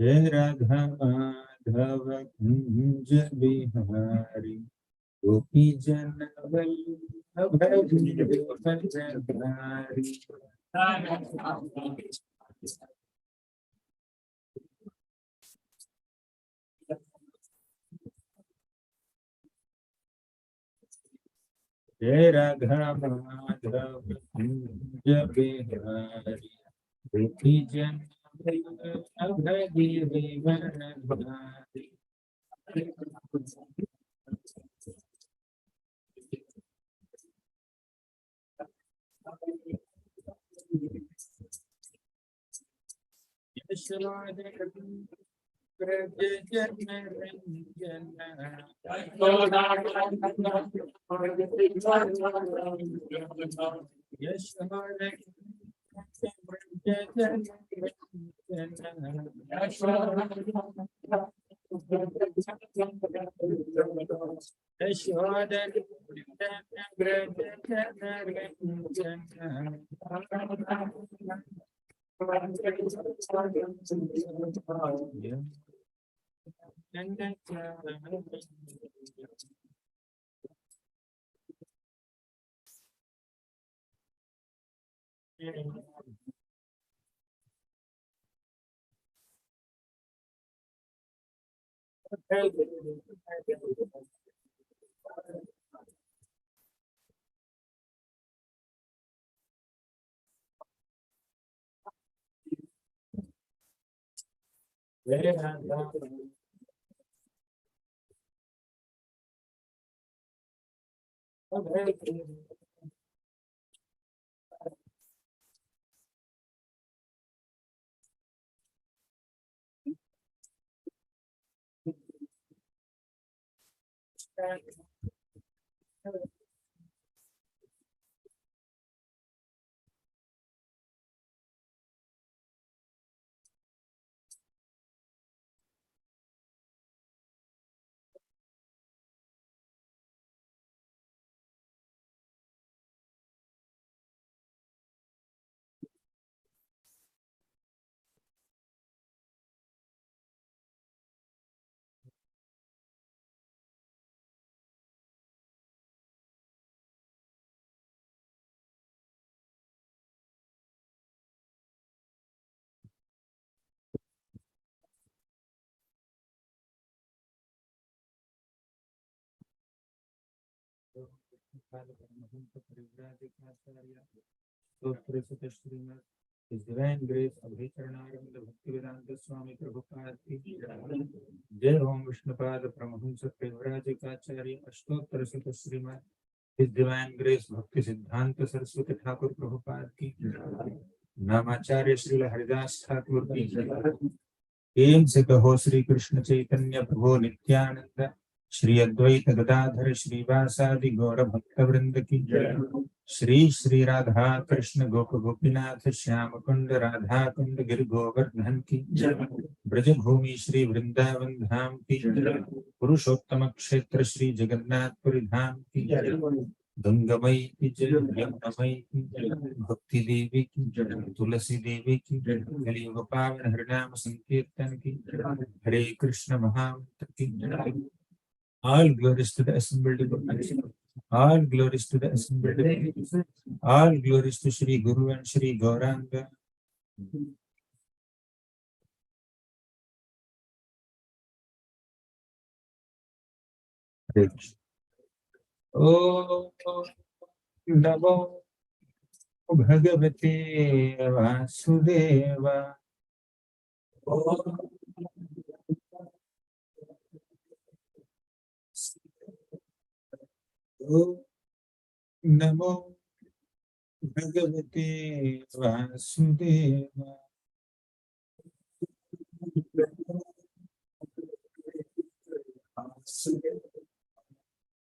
हे राधा माधव कुंज बिहारी गोपी जन वल्लभ गिरिधारी। हे राधा माधव कुंज बिहारी गोपी जन वल्लभ गिरिधारी। यशोदा व्रज जन रंजन यशोदा व्रज जन यशोदा व्रज जन Ranjan His Divine Grace Abhicharanaranda Bhaktivedanta Swami Prabhupada ki Jai Om Vishnupada Paramahamsa Prevrajikacharya Ashtottara Sutta Srimad His Divine Grace Bhakti Siddhanta Saraswati Thakur Prabhupada ki Namacharya Srila Haridas Thakur ki Em se kaho Sri Krishna Caitanya Prabhu Nityananda Shri Advaita Gadadhar Shri Vasadi Gaura Bhakta Vrinda ki Shri Shri Radha Krishna Gopa Gopinath Shyama Kunda Radha Kunda Giri Govardhan ki Braja Bhumi Shri Vrindavan Dham ki Purushottama Kshetra Shri Jagannath Puri Dham ki Gangamai ki jai, Yamamai ki jai, Bhakti Devi ki jai, Tulasi Devi ki jai, Kaliyuga Pavan Harinama Sankirtan ki jai, Hare Krishna Mahamantra ki jai. All glories to the assembled devotees. All glories to the assembled devotees. All glories to Shri Guru and Shri Gauranga. Oh, Namo Bhagavate Vasudeva. Oh, Namo Bhagavate Vasudeva.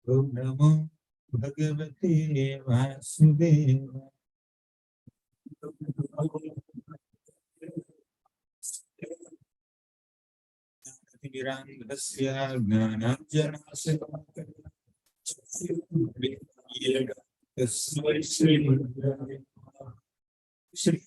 Om Namo Bhagavate Vasudeva. Mirandasya Gnananjanasya Shri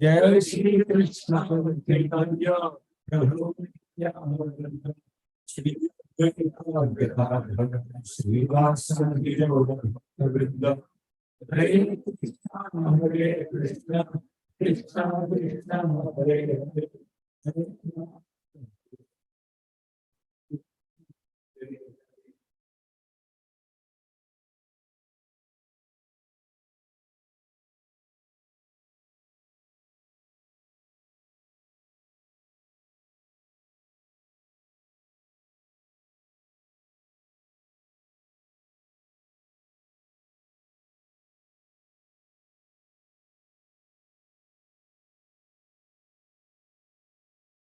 Jai Shri Krishna Chaitanya Prabhu Nityananda Shri Shri Rasa Vrinda Hare Krishna Hare Krishna Krishna Krishna Hare Hare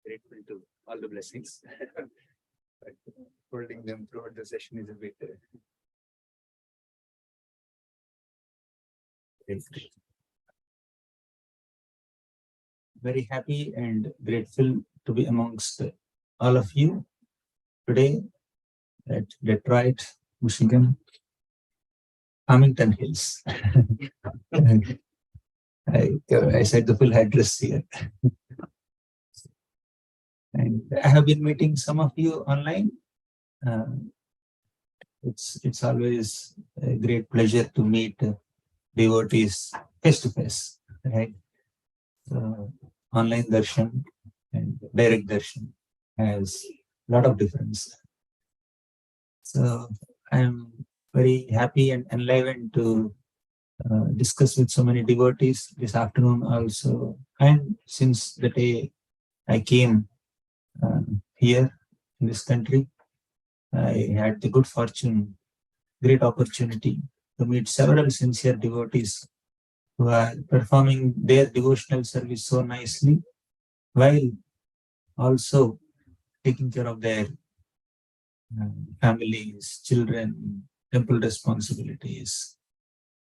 Grateful to all the blessings. But holding them throughout the session is a bit very happy and grateful to be amongst all of you today at Detroit, Michigan, Farmington Hills. I said the full address here. And I have been meeting some of you online. It's always a great pleasure to meet devotees face to face, right? So, online darshan and direct darshan has a lot of difference. So I'm very happy and enlivened to discuss with so many devotees this afternoon also. And since the day I came here in this country, I had the good fortune, great opportunity to meet several sincere devotees who are performing their devotional service so nicely, while also taking care of their families, children, temple responsibilities,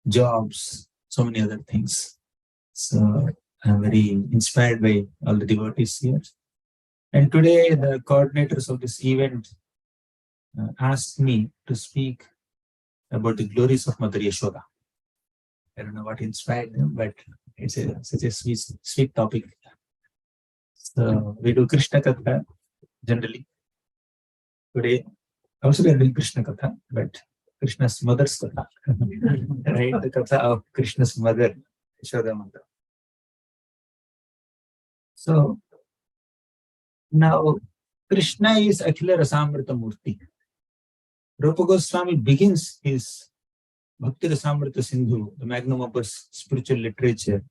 jobs, so many other things. So I'm very inspired by all the devotees here. And today the coordinators of this event asked me to speak about the glories of Mother Yashoda. I don't know what inspired them, but it's such a sweet topic. So we do Krishna Katha generally. Today also we are doing Krishna Katha, but Krishna's mother's Katha. Right? The Katha of Krishna's mother, Yashoda Mother. So now Krishna is Bhakti-rasamrita Murti. Rupa Goswami begins his Bhakti-rasamrita Sindhu, the magnum opus spiritual literature,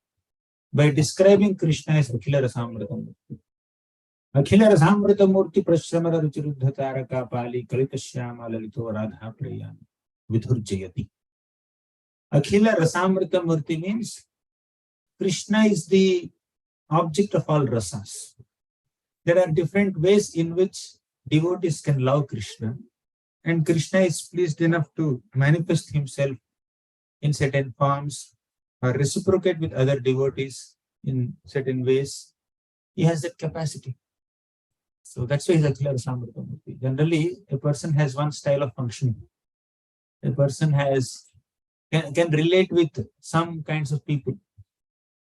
by describing Krishna as Bhakti-rasamrita Murti. Bhakti-rasamrita Murti prashramara ruchiruddha taraka pali kalitashyama lalito radha prayan vidhurjayati. Bhakti-rasamrita Murti means Krishna is the object of all rasas. There are different ways in which devotees can love Krishna, and Krishna is pleased enough to manifest himself in certain forms or reciprocate with other devotees in certain ways. He has that capacity. So that's why he's a clear Samritamurti. Generally, a person has one style of functioning. A person can relate with some kinds of people.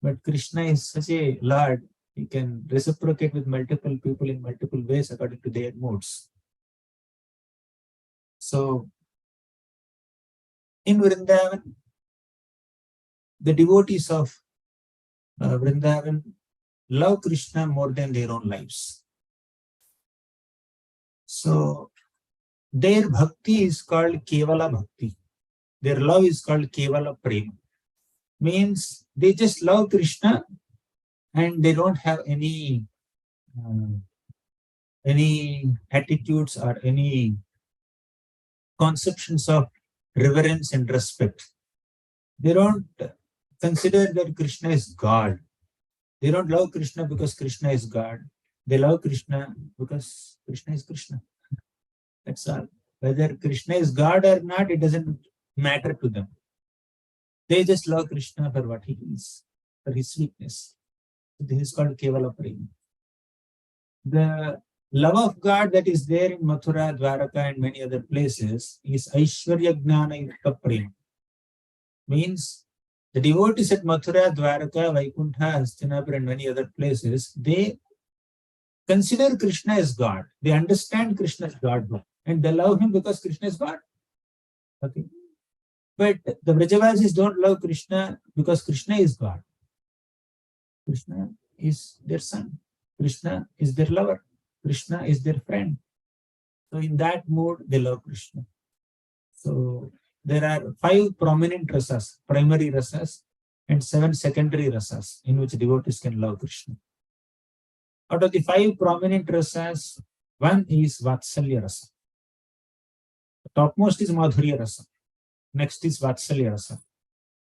But Krishna is such a Lord, he can reciprocate with multiple people in multiple ways according to their moods. So, in Vrindavan, the devotees of Vrindavan love Krishna more than their own lives. So, their bhakti is called Kevala Bhakti. Their love is called Kevala Prema. Means they just love Krishna and they don't have any attitudes or any conceptions of reverence and respect. They don't consider that Krishna is God. They don't love Krishna because Krishna is God. They love Krishna because Krishna is Krishna. That's all. Whether Krishna is God or not, it doesn't matter to them. They just love Krishna for what he is, for his sweetness. This is called Kevala Prema. The love of God that is there in Mathura, Dwaraka and many other places is Aishwarya Gnana Yukta Prema. Means the devotees at Mathura, Dwaraka, Vaikuntha, Hastinapur and many other places, they consider Krishna as God. They understand Krishna as God and they love him because Krishna is God. Okay. But the Vrajavasis don't love Krishna because Krishna is God. Krishna is their son. Krishna is their lover. Krishna is their friend. So in that mood, they love Krishna. So there are 5 prominent rasas, primary rasas, and 7 secondary rasas in which devotees can love Krishna. Out of the 5 prominent rasas, one is Vatsalya Rasa. The topmost is Madhurya Rasa. Next is Vatsalya Rasa.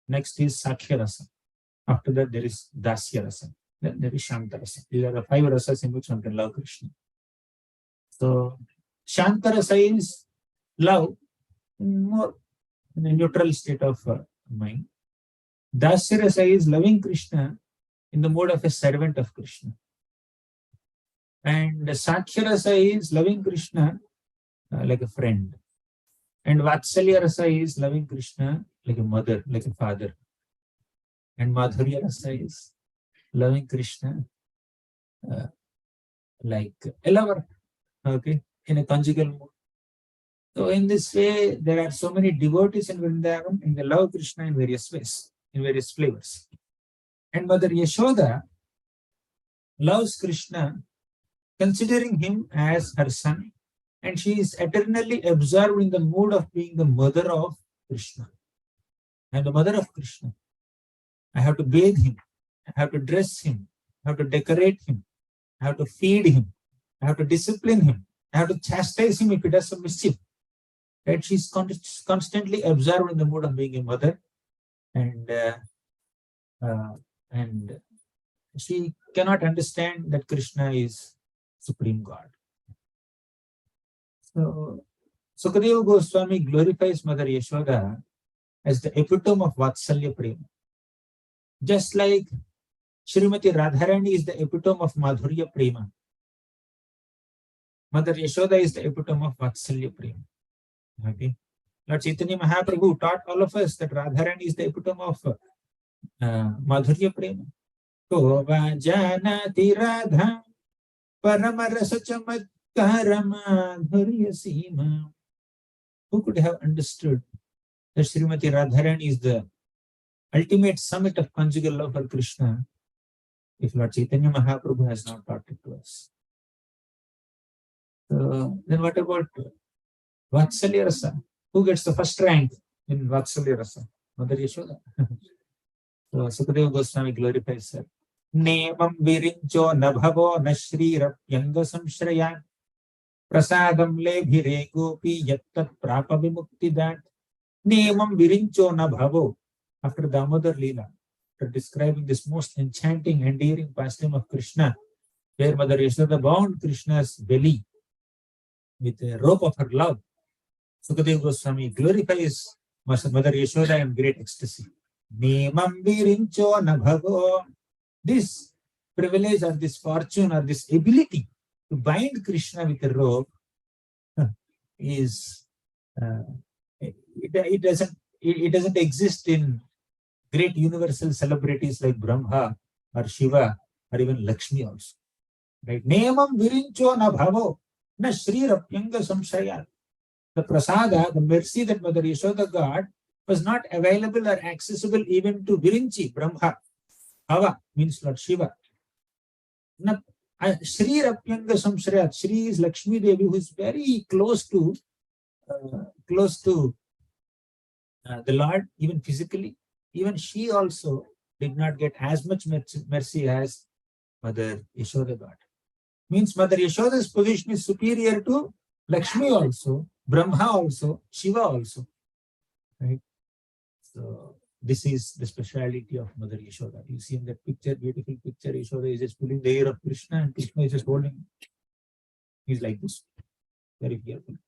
Next is Sakhya Rasa. After that, there is Dasya Rasa. Then there is Shanta Rasa. These are the 5 rasas in which one can love Krishna. So, Shanta Rasa is love more in a neutral state of mind. Dasya Rasa is loving Krishna in the mode of a servant of Krishna. And Sakhya Rasa is loving Krishna like a friend. And Vatsalya Rasa is loving Krishna like a mother, like a father. And Madhurya Rasa is loving Krishna like a lover, okay, in a conjugal mood. So in this way, there are so many devotees in Vrindavan and they love Krishna in various ways, in various flavors. And Mother Yashoda loves Krishna, considering him as her son, and she is eternally absorbed in the mood of being the mother of Krishna. I am the mother of Krishna. I have to bathe him. I have to dress him. I have to decorate him. I have to feed him. I have to discipline him. I have to chastise him if he does some mischief. Right? She is constantly absorbed in the mood of being a mother, and she cannot understand that Krishna is Supreme God. So, Sukadeva Goswami glorifies Mother Yashoda as the epitome of Vatsalya Prema. Just like Srimati Radharani is the epitome of Madhurya Prema, Mother Yashoda is the epitome of Vatsalya Prema. Okay. Lord Chaitanya Mahaprabhu taught all of us that Radharani is the epitome of Madhurya Prema. Ko va janati Radha paramarasa chamatkara madhurya sima. Who could have understood that Srimati Radharani is the ultimate summit of conjugal love for Krishna if Lord Chaitanya Mahaprabhu has not taught it to us? So, then what about Vatsalya Rasa? Who gets the first rank in Vatsalya Rasa? Mother Yashoda. So Sukadeva Goswami glorifies her. Nemam virincho nabhavo nashrira yanga samshrayan prasadam lebhire gopi yattat prapa vimuktidat. Nemam virincho nabhavo. After Damodar Leela, after describing this most enchanting, endearing pastime of Krishna, where Mother Yashoda bound Krishna's belly with a rope of her love. Sukadeva Goswami glorifies Mother Yashoda in great ecstasy. Nemam virincho na bhavo. This privilege or this fortune or this ability to bind Krishna with a rope is it doesn't exist in great universal celebrities like Brahma or Shiva or even Lakshmi also. Right? Nemam virincho na bhavo na Shri Rapyanga samshaya. The prasada, the mercy that Mother Yashoda got was not available or accessible even to Virinchi, Brahma. Bhava means Lord Shiva. Shri Rapyanga samshaya. Shri is Lakshmi Devi, who is very close to the Lord, even physically. Even she also did not get as much mercy as Mother Yashoda got. Means Mother Yashoda's position is superior to Lakshmi also, Brahma also, Shiva also. Right? So this is the speciality of Mother Yashoda. You see in that picture, beautiful picture, Yashoda is just pulling the hair of Krishna and Krishna is just holding. He's like this, very careful.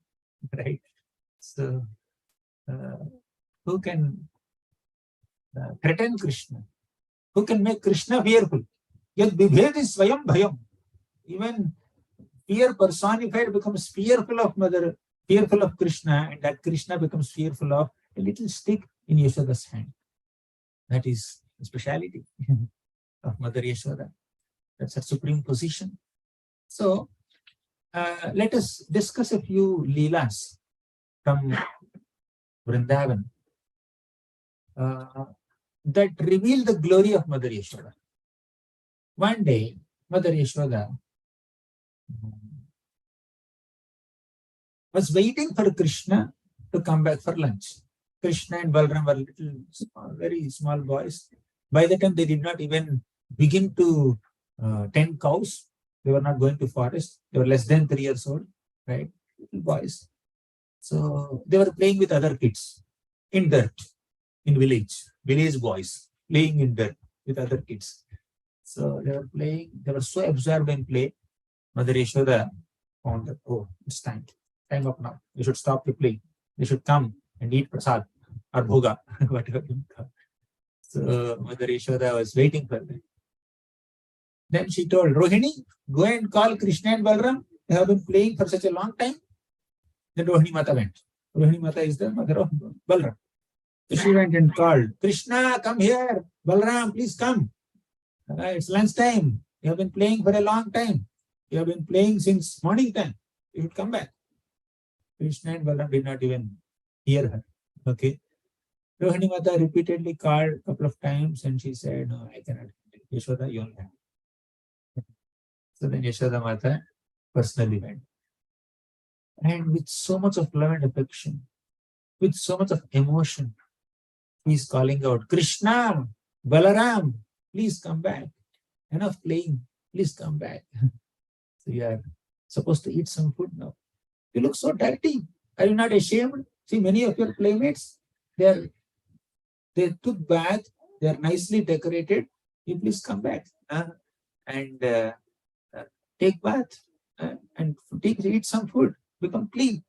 Right? So who can threaten Krishna? Who can make Krishna fearful? Yet vibhed is swayam bhayam. Even fear personified becomes fearful of Krishna, and that Krishna becomes fearful of a little stick in Yashoda's hand. That is the speciality of Mother Yashoda. That's her supreme position. So let us discuss a few leelas from Vrindavan that reveal the glory of Mother Yashoda. One day, Mother Yashoda was waiting for Krishna to come back for lunch. Krishna and Balaram were little, very small boys. By the time they did not even begin to tend cows. They were not going to forest. They were less than 3 years old, right? Little boys. So they were playing with other kids in dirt, in village boys playing in dirt with other kids. So they were playing. They were so absorbed in play. Mother Yashoda found that, oh, it's time up now. You should stop the play. They should come and eat prasad or bhoga, whatever you call. So Mother Yashoda was waiting for them. Then she told Rohini, go and call Krishna and Balaram. They have been playing for such a long time. Then Rohini Mata went. Rohini Mata is the mother of Balaram. So she went and called, Krishna, come here. Balaram, please come. It's lunchtime. You have been playing for a long time. You have been playing since morning time. You should come back. Krishna and Balaram did not even hear her. Okay. Rohini Mata repeatedly called a couple of times and she said, no, I cannot. Yashoda, you only have. So then Yashoda Mata personally went. And with so much of love and affection, with so much of emotion, he is calling out, Krishna, Balaram, please come back. Enough playing, please come back. So you are supposed to eat some food now. You look so dirty. Are you not ashamed? See, many of your playmates, they took bath, they are nicely decorated. You please come back and take bath and eat some food, become clean.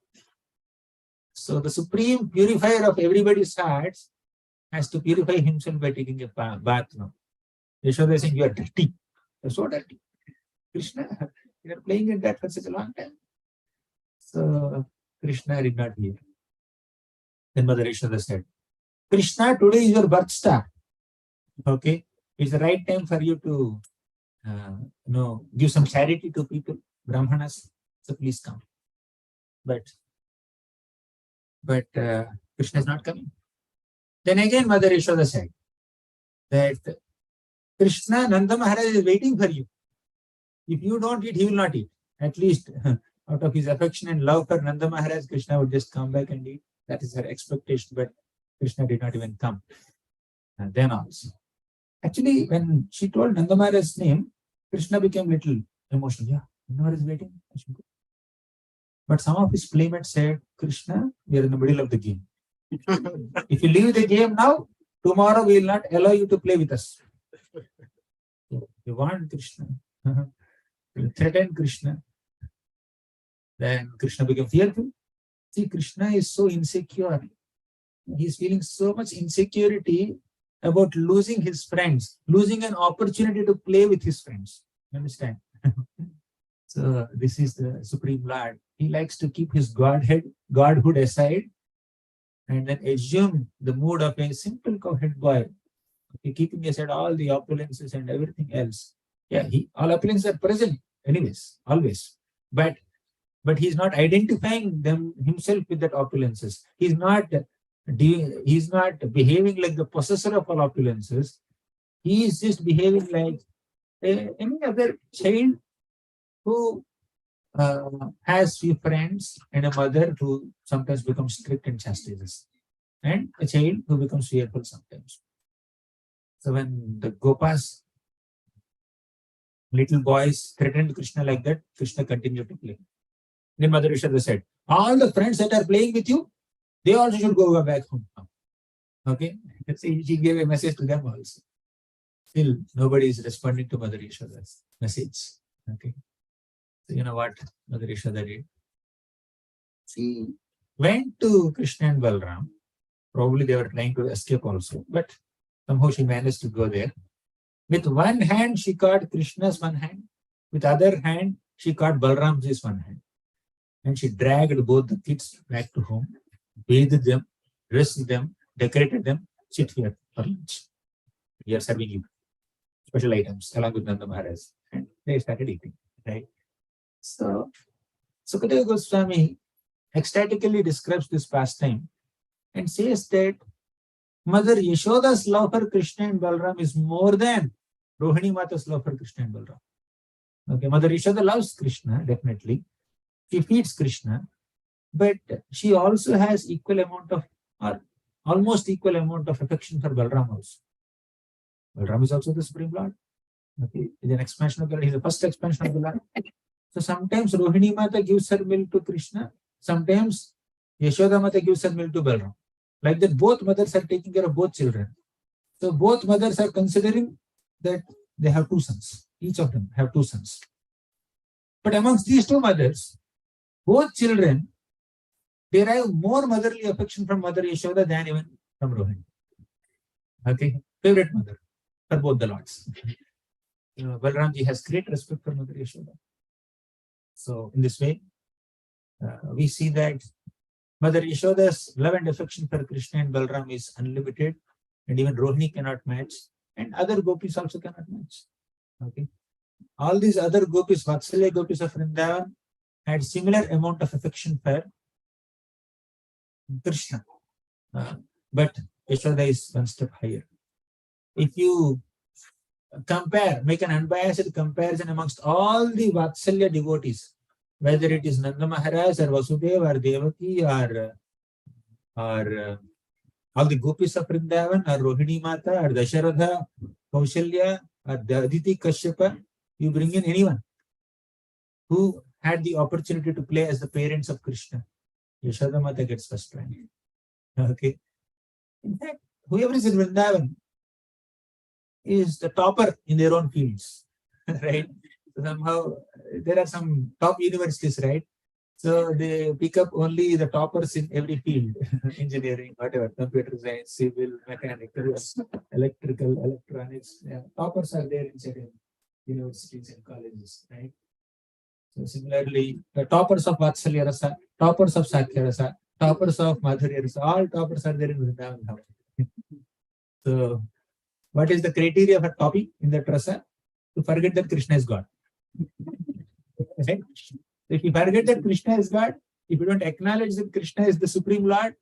So the supreme purifier of everybody's hearts has to purify himself by taking a bath now. Yashoda is saying, you are dirty. You are so dirty. Krishna, you are playing in that for such a long time. So Krishna did not hear. Then Mother Yashoda said, Krishna, today is your birth star. Okay, it's the right time for you to give some charity to people, Brahmanas. So please come. But Krishna is not coming. Then again Mother Yashoda said that Krishna, Nanda Maharaj is waiting for you. If you don't eat, he will not eat. At least out of his affection and love for Nanda Maharaj, Krishna would just come back and eat. That is her expectation, but Krishna did not even come. And then also. Actually, when she told Nanda Maharaj's name, Krishna became little emotional. Yeah, Nanda Maharaj is waiting. But some of his playmates said, Krishna, we are in the middle of the game. If you leave the game now, tomorrow we will not allow you to play with us. So, you want Krishna. You threaten Krishna. Then Krishna became fearful. See, Krishna is so insecure. He's feeling so much insecurity about losing his friends, losing an opportunity to play with his friends. You understand? So this is the Supreme Lord. He likes to keep his godhood aside, and then assume the mood of a simple cowhead boy, keeping aside all the opulences and everything else. Yeah, all opulences are present anyways, always. But he's not identifying them himself with that opulences. He's not behaving like the possessor of all opulences. He is just behaving like any other child who has few friends and a mother who sometimes becomes strict and chastises, and a child who becomes fearful sometimes. So when the Gopas, little boys, threatened Krishna like that, Krishna continued to play. Then Mother Yashoda said, all the friends that are playing with you, they also should go back home now. Okay? See, she gave a message to them also. Still, nobody is responding to Mother Yashoda's message. Okay? So you know what Mother Yashoda did? She went to Krishna and Balram. Probably they were trying to escape also, but somehow she managed to go there. With one hand, she caught Krishna's one hand. With other hand, she caught Balram's one hand. And she dragged both the kids back to home, bathed them, dressed them, decorated them, sit here for lunch. We are serving you special items along with Nanda Maharaj. And they started eating, right? So, Sukadeva Goswami ecstatically describes this pastime and says that Mother Yashoda's love for Krishna and Balram is more than Rohini Mata's love for Krishna and Balram. Okay, Mother Yashoda loves Krishna, definitely. She feeds Krishna, but she also has equal amount of, or almost equal amount of affection for Balram also. Balram is also the Supreme Lord. Okay, he's an expansion of the Lord. He's the first expansion of the Lord. So sometimes Rohini Mata gives her milk to Krishna. Sometimes Yashoda Mata gives her milk to Balram. Like that, both mothers are taking care of both children. So both mothers are considering that they have two sons. Each of them have two sons. But amongst these two mothers, both children derive more motherly affection from Mother Yashoda than even from Rohini. Okay, favorite mother for both the lords. Balramji has great respect for Mother Yashoda. So in this way, we see that Mother Yashoda's love and affection for Krishna and Balram is unlimited, and even Rohini cannot match, and other gopis also cannot match. Okay, all these other gopis, Vatsalya gopis of Vrindavan, had similar amount of affection for Krishna, but Yashoda is one step higher. If you compare, make an unbiased comparison amongst all the Vatsalya devotees, whether it is Nanda Maharaj or Vasudeva or Devaki or all the gopis of Vrindavan or Rohini Mata or Dasharatha, Kaushalya or Aditi Kashyapa, you bring in anyone who had the opportunity to play as the parents of Krishna, Yashoda Mata gets first rank. Okay. In fact, whoever is in Vrindavan is the topper in their own fields, right? So somehow there are some top universities, right? So they pick up only the toppers in every field, engineering, whatever, computer science, civil, mechanical, electrical, electronics. Yeah, toppers are there in certain universities and colleges, right? So similarly, the toppers of Vatsalya Rasa, toppers of Sakya Rasa, toppers of Madhurya Rasa, all toppers are there in Vrindavan. So what is the criteria for topping in that rasa? To forget that Krishna is God. Right? If you forget that Krishna is God, if you don't acknowledge that Krishna is the Supreme Lord,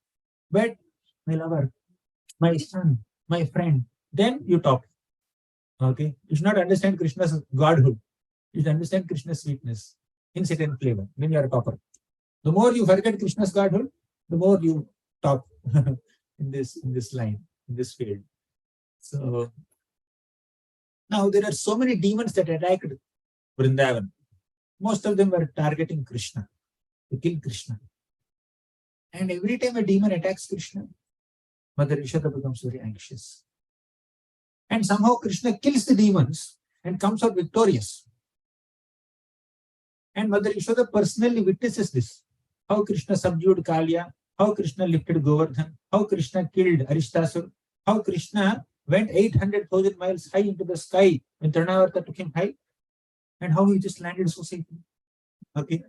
but my lover, my son, my friend, then you top. Okay? You should not understand Krishna's godhood. You should understand Krishna's sweetness in certain flavor. Then you are a topper. The more you forget Krishna's godhood, the more you top in this line, in this field. So now there are so many demons that attacked Vrindavan. Most of them were targeting Krishna, to kill Krishna. And every time a demon attacks Krishna, Mother Yashoda becomes very anxious. And somehow Krishna kills the demons and comes out victorious. And Mother Yashoda personally witnesses this. How Krishna subdued Kalya, how Krishna lifted Govardhan, how Krishna killed Arishtasur, how Krishna went 800,000 miles high into the sky when Trinavarta took him high, and how he just landed so safely. Okay.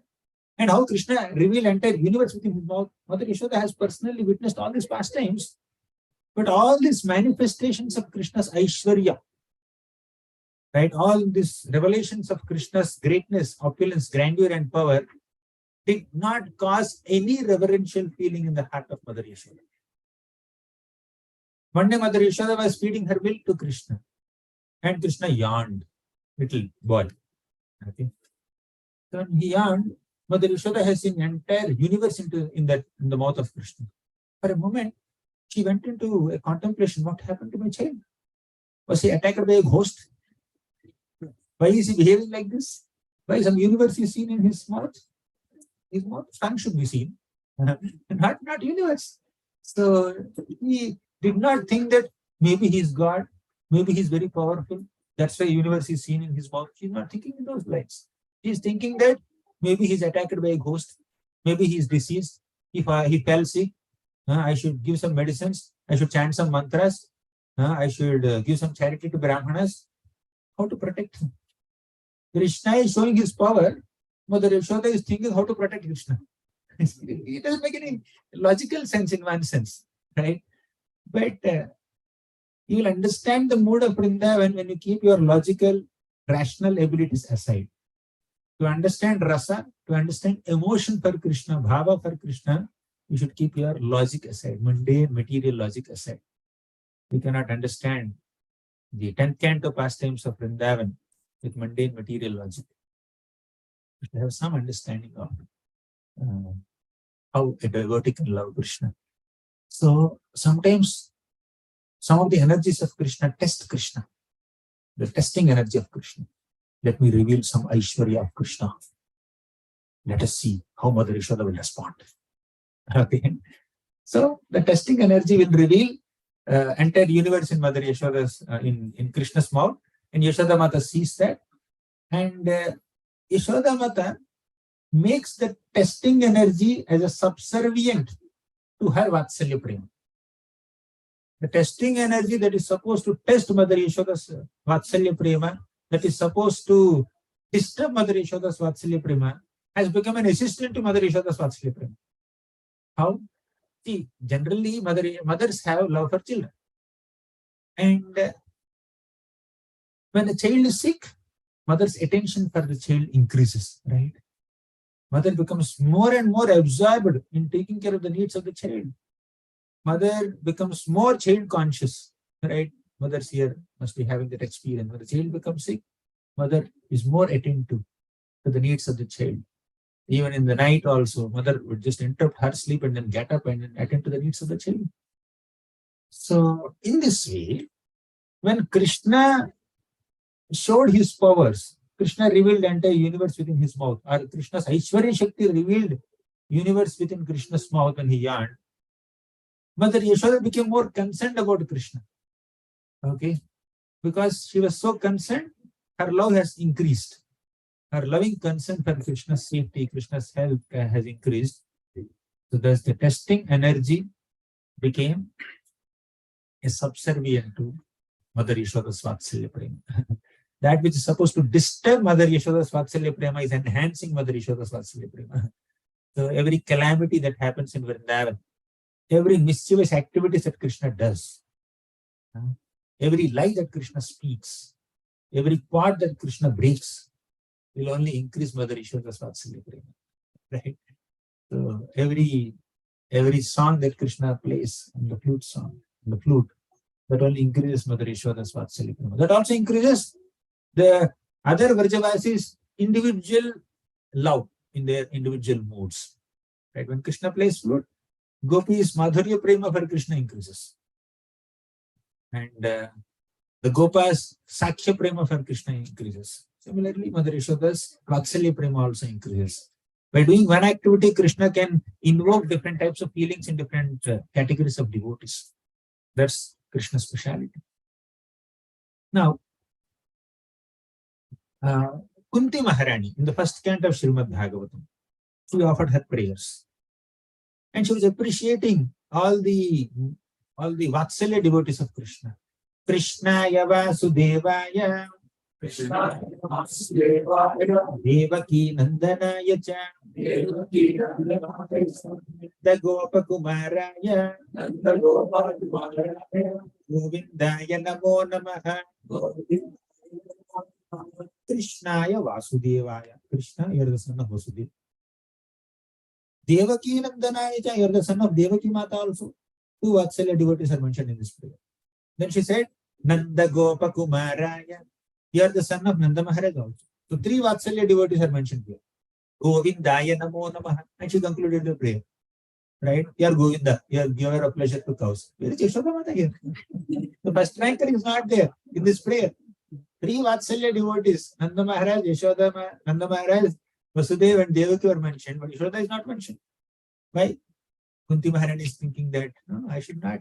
And how Krishna revealed entire universe within his mouth. Mother Yashoda has personally witnessed all these pastimes, but all these manifestations of Krishna's Aishwarya, right? All these revelations of Krishna's greatness, opulence, grandeur, and power did not cause any reverential feeling in the heart of Mother Yashoda. One day Mother Yashoda was feeding her milk to Krishna, and Krishna yawned, little boy. Okay. So when he yawned, Mother Yashoda has seen entire universe in the mouth of Krishna. For a moment, she went into a contemplation. What happened to my child? Was he attacked by a ghost? Why is he behaving like this? Why some universe is seen in his mouth? His mouth, tongue should be seen, not universe. So he did not think that maybe he's God, maybe he's very powerful. That's why universe is seen in his mouth. He's not thinking in those lines. He's thinking that maybe he's attacked by a ghost, maybe he's deceased. If he fell sick, I should give some medicines, I should chant some mantras, I should give some charity to Brahmanas. How to protect him? Krishna is showing his power. Mother Yashoda is thinking how to protect Krishna. It doesn't make any logical sense in one sense, right? But you will understand the mood of Vrindavan when you keep your logical, rational abilities aside. To understand rasa, to understand emotion for Krishna, bhava for Krishna, you should keep your logic aside, mundane, material logic aside. We cannot understand the 10th canto pastimes of Vrindavan with mundane material logic. We should have some understanding of how a devotee can love Krishna. So sometimes some of the energies of Krishna test Krishna, the testing energy of Krishna. Let me reveal some Aishwarya of Krishna. Let us see how Mother Yashoda will respond. Okay. So the testing energy will reveal entire universe in Mother Yashoda's, in Krishna's mouth, and Yashoda Mata sees that. And Yashoda Mata makes the testing energy as a subservient to her Vatsalya Prema. The testing energy that is supposed to test Mother Yashoda's Vatsalya Prema, that is supposed to disturb Mother Yashoda's Vatsalya Prema, has become an assistant to Mother Yashoda's Vatsalya Prema. How? See, generally mothers have love for children. And when a child is sick, mother's attention for the child increases, right? Mother becomes more and more absorbed in taking care of the needs of the child. Mother becomes more child conscious, right? Mothers here must be having that experience. When the child becomes sick, mother is more attentive to the needs of the child. Even in the night also, mother would just interrupt her sleep and then get up and then attend to the needs of the child. So in this way, when Krishna showed his powers, Krishna revealed the entire universe within his mouth, or Krishna's Aishwarya Shakti revealed universe within Krishna's mouth when he yawned, Mother Yashoda became more concerned about Krishna. Okay? Because she was so concerned, her love has increased. Her loving concern for Krishna's safety, Krishna's health has increased. So thus the testing energy became a subservient to Mother Yashoda's Vatsalya Prema. That which is supposed to disturb Mother Yashoda's Vatsalya Prema is enhancing Mother Yashoda's Vatsalya Prema. So every calamity that happens in Vrindavan, every mischievous activities that Krishna does, every lie that Krishna speaks, every part that Krishna breaks, will only increase Mother Yashoda's Vatsalya Prema. Right? So every song that Krishna plays on the flute that only increases Mother Yashoda's Vatsalya Prema. That also increases the other Vrajavasis' individual love in their individual moods. Right? When Krishna plays flute, Gopis' Madhurya Prema for Krishna increases. And the Gopas' Sakya Prema for Krishna increases. Similarly, Mother Yashoda's Vatsalya Prema also increases. By doing one activity, Krishna can invoke different types of feelings in different categories of devotees. That's Krishna's speciality. Now, Kunti Maharani, in the first canto of Srimad Bhagavatam, she offered her prayers. And she was appreciating all the Vatsalya devotees of Krishna. Krishnaya Vasudevaya, Devaki Nandanaya Cha, the Gopakumaraya, Govindaya Namo Namaha, Krishnaya Vasudevaya. Krishna, you are the son of Vasudeva. Devaki Nandanaya Cha, you are the son of Devaki Mata also. Two Vatsalya devotees are mentioned in this prayer. Then she said, Nanda Gopa Kumaraya, you are the son of Nanda Maharaj also. So three Vatsalya devotees are mentioned here. Govindaya Namo Namaha. And she concluded the prayer. Right? You are Govinda, you are giver of pleasure to cows. Where is Yashoda Mata here? The first ranker is not there in this prayer. Three Vatsalya devotees, Nanda Maharaj, Yashoda, Nanda Maharaj, Vasudeva and Devaki were mentioned, but Yashoda is not mentioned. Why? Kunti Maharani is thinking that, no, I should not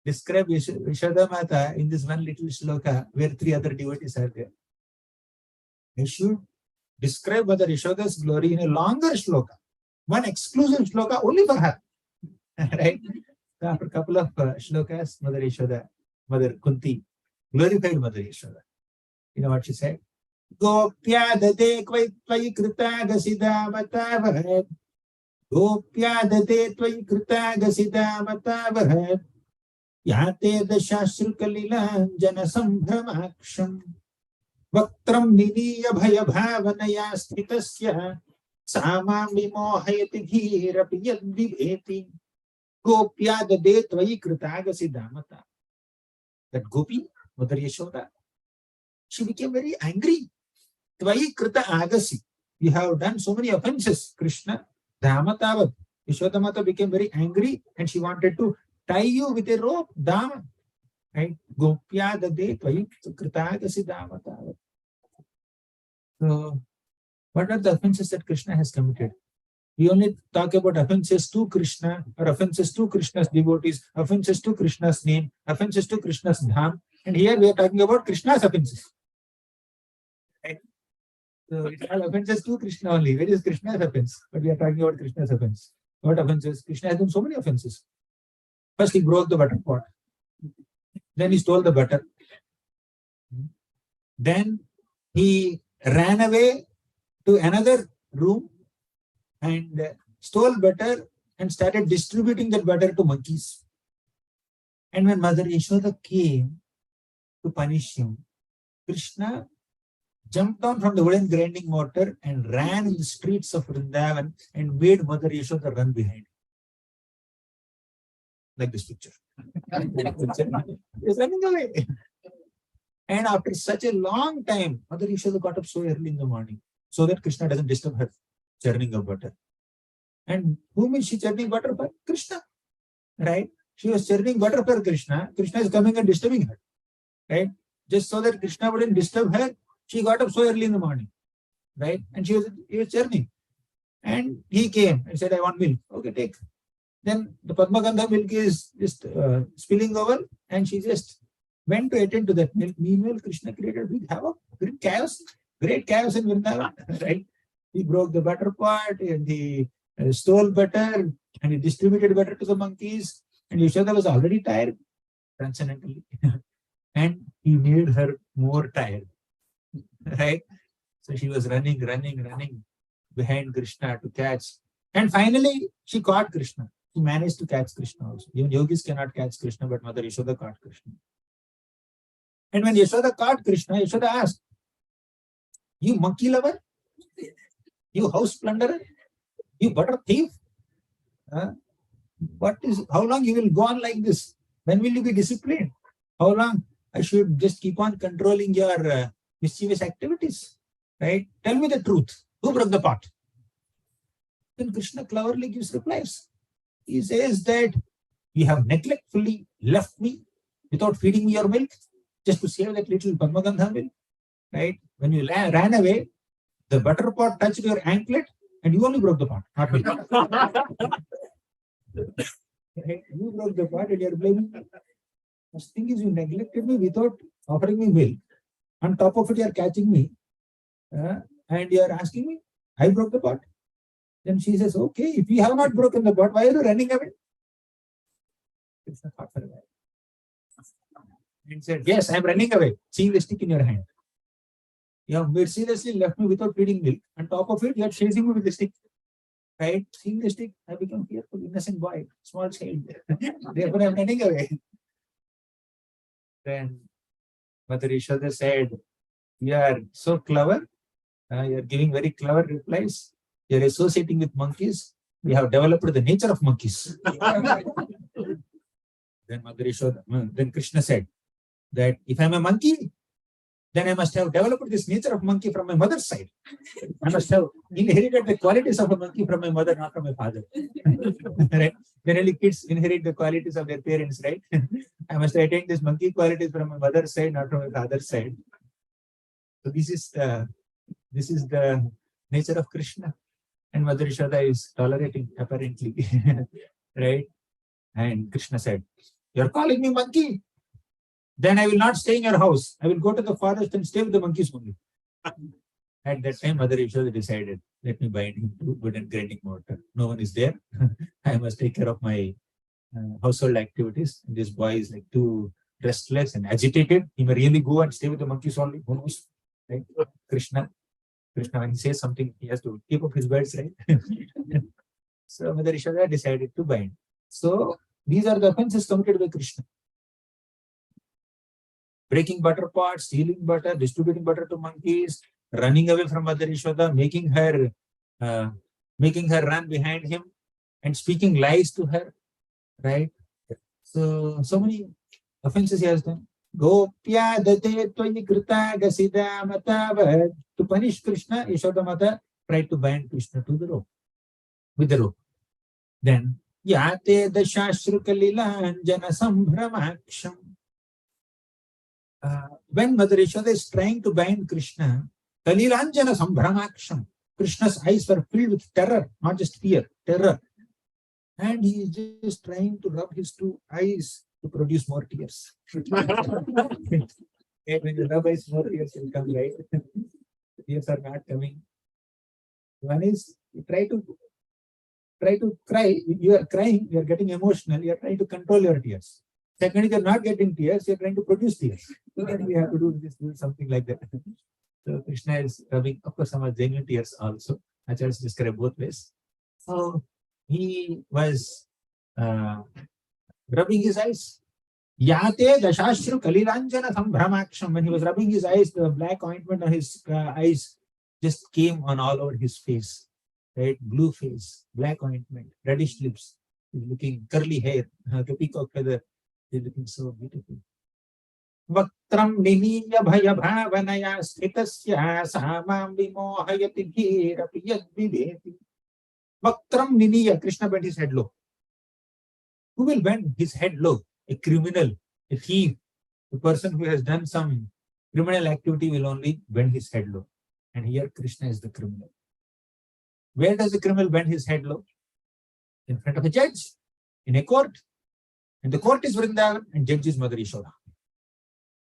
describe Yashoda Mata in this one little sloka where three other devotees are there. I should describe Mother Yashoda's glory in a longer sloka, one exclusive sloka only for her. Right? So after a couple of shlokas, Mother Yashoda, Mother Kunti, glorified Mother Yashoda. You know what she said? Gopya date kvai krita gasida mata vahet. Gopya date tvai krita gasida mata vahet. Yate dashashru kalilan jana sambhramaksham. Vaktram niniya bhaya bhavanaya sthitasya. Samam vimohayati dhirapi yadvibheti. Gopya date tvai krita gasida mata. That Gopi, Mother Yashoda, she became very angry. Tvai krita agasi. You have done so many offenses, Krishna. Dhamatavat. Yashoda Mata became very angry and she wanted to tie you with a rope. Dama. Right? Gopya dade tvai krita agasi dhamatavat. So, what are the offenses that Krishna has committed? We only talk about offenses to Krishna or offenses to Krishna's devotees, offenses to Krishna's name, offenses to Krishna's dham. And here we are talking about Krishna's offenses. Right? So it's all offenses to Krishna only. Where is Krishna's offense? But we are talking about Krishna's offense. What offenses? Krishna has done so many offenses. First, he broke the butter pot. Then he stole the butter. Then he ran away to another room and stole butter and started distributing that butter to monkeys. And when Mother Yashoda came to punish him, Krishna jumped down from the wooden grinding mortar and ran in the streets of Vrindavan and made Mother Yashoda run behind. Like this picture. He's running away. And after such a long time, Mother Yashoda got up so early in the morning so that Krishna doesn't disturb her churning of butter. And whom is she churning butter for? Krishna. Right? She was churning butter for Krishna. Krishna is coming and disturbing her. Right? Just so that Krishna wouldn't disturb her, she got up so early in the morning. Right? And he was churning. And he came and said, I want milk. Okay, take. Then the Padmagandha milk is just spilling over and she just went to attend to that milk. Meanwhile, Krishna created big havoc, great chaos in Vrindavan. Right? He broke the butter pot and he stole butter and he distributed butter to the monkeys. And Yashoda was already tired, transcendentally. And he made her more tired. Right? So she was running behind Krishna to catch. And finally, she caught Krishna. She managed to catch Krishna also. Even yogis cannot catch Krishna, but Mother Yashoda caught Krishna. And when Yashoda caught Krishna, Yashoda asked, you monkey lover? You house plunderer? You butter thief? How long you will go on like this? When will you be disciplined? How long I should just keep on controlling your mischievous activities? Right? Tell me the truth. Who broke the pot? Then Krishna cleverly gives replies. He says that you have neglectfully left me without feeding me your milk just to save that little Padmagandha milk. Right? When you ran away, the butter pot touched your anklet and you only broke the pot, not me. Right? You broke the pot and you are blaming me. First thing is you neglected me without offering me milk. On top of it, you are catching me. And you are asking me, I broke the pot. Then she says, okay, if you have not broken the pot, why are you running away? Krishna thought for a while. And said, yes, I am running away, seeing the stick in your hand. You have mercilessly left me without feeding milk. On top of it, you are chasing me with the stick. Right? Seeing the stick, I become fearful, innocent boy, small child. Therefore, I am running away. Then Mother Yashoda said, you are so clever. You are giving very clever replies. You are associating with monkeys. We have developed the nature of monkeys. Then Mother Yashoda, then Krishna said that if I am a monkey, then I must have developed this nature of monkey from my mother's side. I must have inherited the qualities of a monkey from my mother, not from my father. Right? Generally, kids inherit the qualities of their parents, right? I must have attained these monkey qualities from my mother's side, not from my father's side. So this is the nature of Krishna. And Mother Yashoda is tolerating, apparently. Right? And Krishna said, you're calling me monkey? Then I will not stay in your house. I will go to the forest and stay with the monkeys only. At that time, Mother Yashoda decided, let me bind him to wood and grinding mortar. No one is there. I must take care of my household activities. And this boy is like too restless and agitated. He may really go and stay with the monkeys only. Who knows? Right? Krishna, when he says something, he has to keep up his words, right? So Mother Yashoda decided to bind. So these are the offenses committed by Krishna. Breaking butter pots, stealing butter, distributing butter to monkeys, running away from Mother Yashoda, making her run behind him, and speaking lies to her. Right? So many offenses he has done. Gopya date tvayi krita gasida matavad. To punish Krishna, Yashoda Mata tried to bind Krishna to the rope, with the rope. Then yate dashashru kalilanjana sambhramaksham. When Mother Yashoda is trying to bind Krishna, Kalilanjana Sambhramaksham, Krishna's eyes were filled with terror, not just fear, terror. And he is just trying to rub his two eyes to produce more tears. When you rub eyes, more tears will come, right? Tears are not coming. One is, you try to cry, you are crying, you are getting emotional, you are trying to control your tears. Second, if you are not getting tears, you are trying to produce tears. Then we have to do something like that. So Krishna is rubbing, of course, some genuine tears also. Acharyas describe both ways. So he was rubbing his eyes. Yate dashashru kalilanjana sambhramaksham. When he was rubbing his eyes, the black ointment on his eyes just came on all over his face. Right? Blue face, black ointment, reddish lips. He's looking curly hair, the peacock feather. He's looking so beautiful. Vaktram niniya bhaya bhavanaya sthitasya samam vimohayati bhirapi yad viveti. Vaktram niniya, Krishna bent his head low. Who will bend his head low? A criminal, a thief, a person who has done some criminal activity will only bend his head low. And here Krishna is the criminal. Where does the criminal bend his head low? In front of a judge, in a court. And the court is Vrindavan and judge is Mother Yashoda.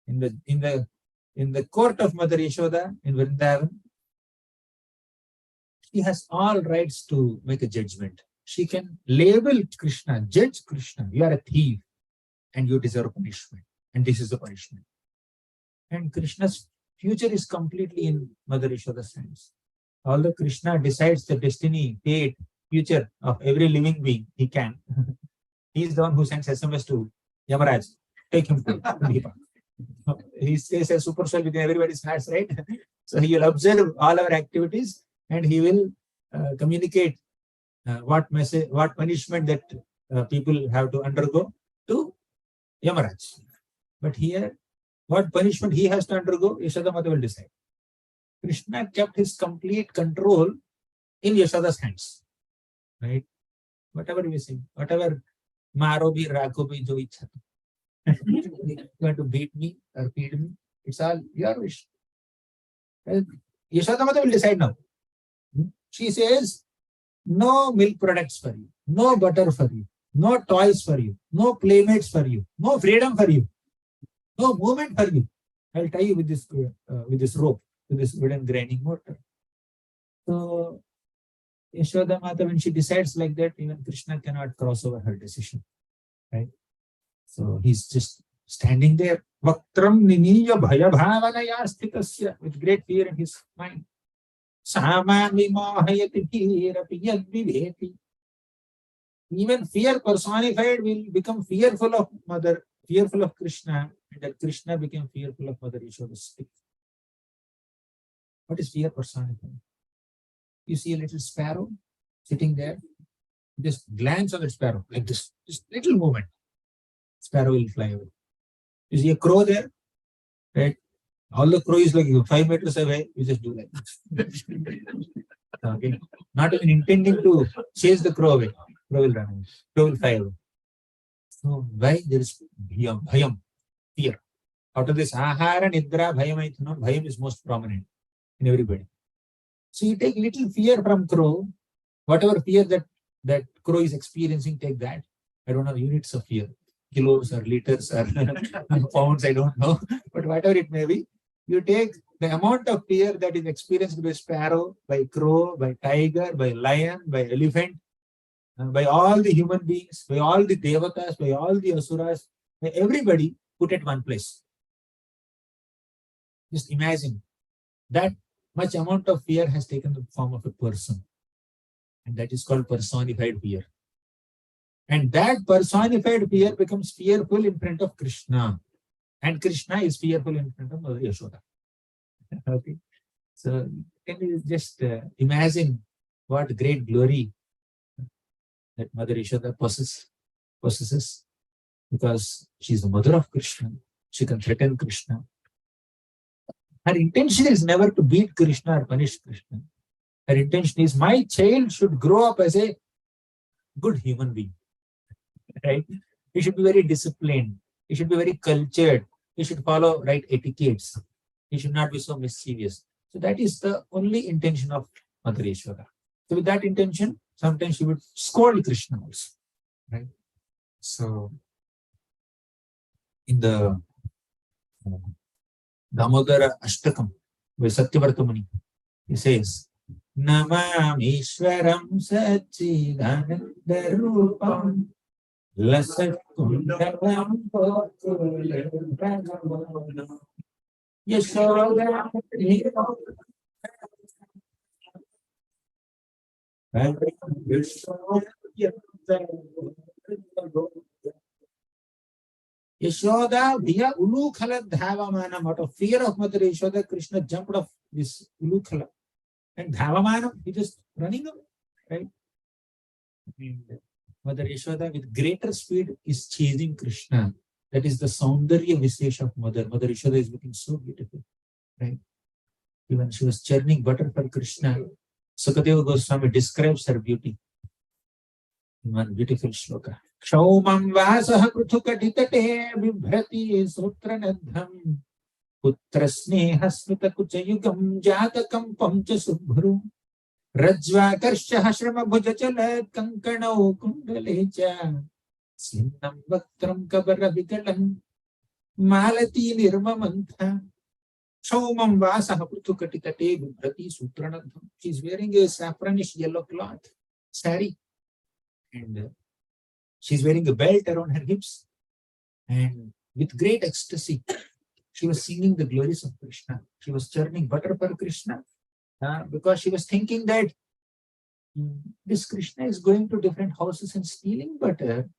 In the court of Mother Yashoda in Vrindavan, she has all rights to make a judgment. She can label Krishna, judge Krishna, you are a thief and you deserve punishment. And this is the punishment. And Krishna's future is completely in Mother Yashoda's hands. Although Krishna decides the destiny, fate, future of every living being, he can. He is the one who sends SMS to Yamaraj, take him to Deepa. He stays as super cell within everybody's hearts, right? So he will observe all our activities and he will communicate what punishment that people have to undergo to Yamaraj. But here, what punishment he has to undergo, Yashoda Mata will decide. Krishna kept his complete control in Yashoda's hands. Right? Whatever we say, whatever Maro bhi, Rakho bhi, jo ichha. You want to beat me or feed me, it's all your wish. Yashoda Mata will decide now. She says, no milk products for you, no butter for you, no toys for you, no playmates for you, no freedom for you, no movement for you. I'll tie you with this rope. to this wooden grinding mortar. So Yashoda Mata, when she decides like that, even Krishna cannot cross over her decision, right? So he's just standing there, Vaktram niniya bhaya bhavanaya sthitasya, with great fear in his mind. Samami mohayati bhirapi yad viveti. Even fear personified will become fearful of Mother, fearful of Krishna, and that Krishna became fearful of Mother Yashoda's stick. What is fear personified? You see a little sparrow sitting there, just glance on the sparrow, like this, just little movement, sparrow will fly away. You see a crow there, right? All the crow is like 5 meters away, you just do like this. Okay. Not even intending to chase the crow away. Crow will run away. Crow will fly away. So why there is bhayam, fear. Out of this ahara, nidra, bhayam, bhayam is most prominent in everybody. So you take little fear from crow, whatever fear that crow is experiencing, take that. I don't know units of fear, kilos or liters or pounds, I don't know, but whatever it may be, you take the amount of fear that is experienced by sparrow, by crow, by tiger, by lion, by elephant, by all the human beings, by all the devatas, by all the asuras, by everybody put at one place. Just imagine that much amount of fear has taken the form of a person, and that is called personified fear. And that personified fear becomes fearful in front of Krishna, and Krishna is fearful in front of Mother Yashoda. Okay, so can you just imagine what great glory that Mother Yashoda possesses, because she is the mother of Krishna. She can threaten Krishna. Her intention is never to beat Krishna or punish Krishna. Her intention is, my child should grow up as a good human being. Right? He should be very disciplined. He should be very cultured. He should follow right etiquettes. He should not be so mischievous. So that is the only intention of Mother Yashoda. So with that intention, sometimes she would scold Krishna also. Right? So in the Damodara Ashtakam by Satyavrata Muni, he says, Namamishwaram Sachidanandarupam Lasakundalam Pokulam Yashoda Yashoda via Ulukhala Dhavamanam. Out of fear of Mother Yashoda, Krishna jumped off this Ulukhala. And Dhavamanam, he just running away. Right? And Mother Yashoda with greater speed is chasing Krishna. That is the Saundarya Visesha of Mother. Mother Yashoda is looking so beautiful. Right? Even she was churning butter for Krishna. Sukadeva Goswami describes her beauty in one beautiful shloka. Kshaumam vasaha pruthukaditate vibhrati sutranadham putra sneha smita kuchayugam jatakam pamcha subhru rajvakarshaha shrama bhujachala kankanau kundalecha sinnam vaktram kabara vikalam malati nirmamantha. Kshaumam vasaha pruthukaditate vibhrati sutranadham. She is wearing a saffronish yellow cloth, sari, and she's wearing a belt around her hips, and with great ecstasy, she was singing the glories of Krishna. She was churning butter for Krishna because she was thinking that this Krishna is going to different houses and stealing butter,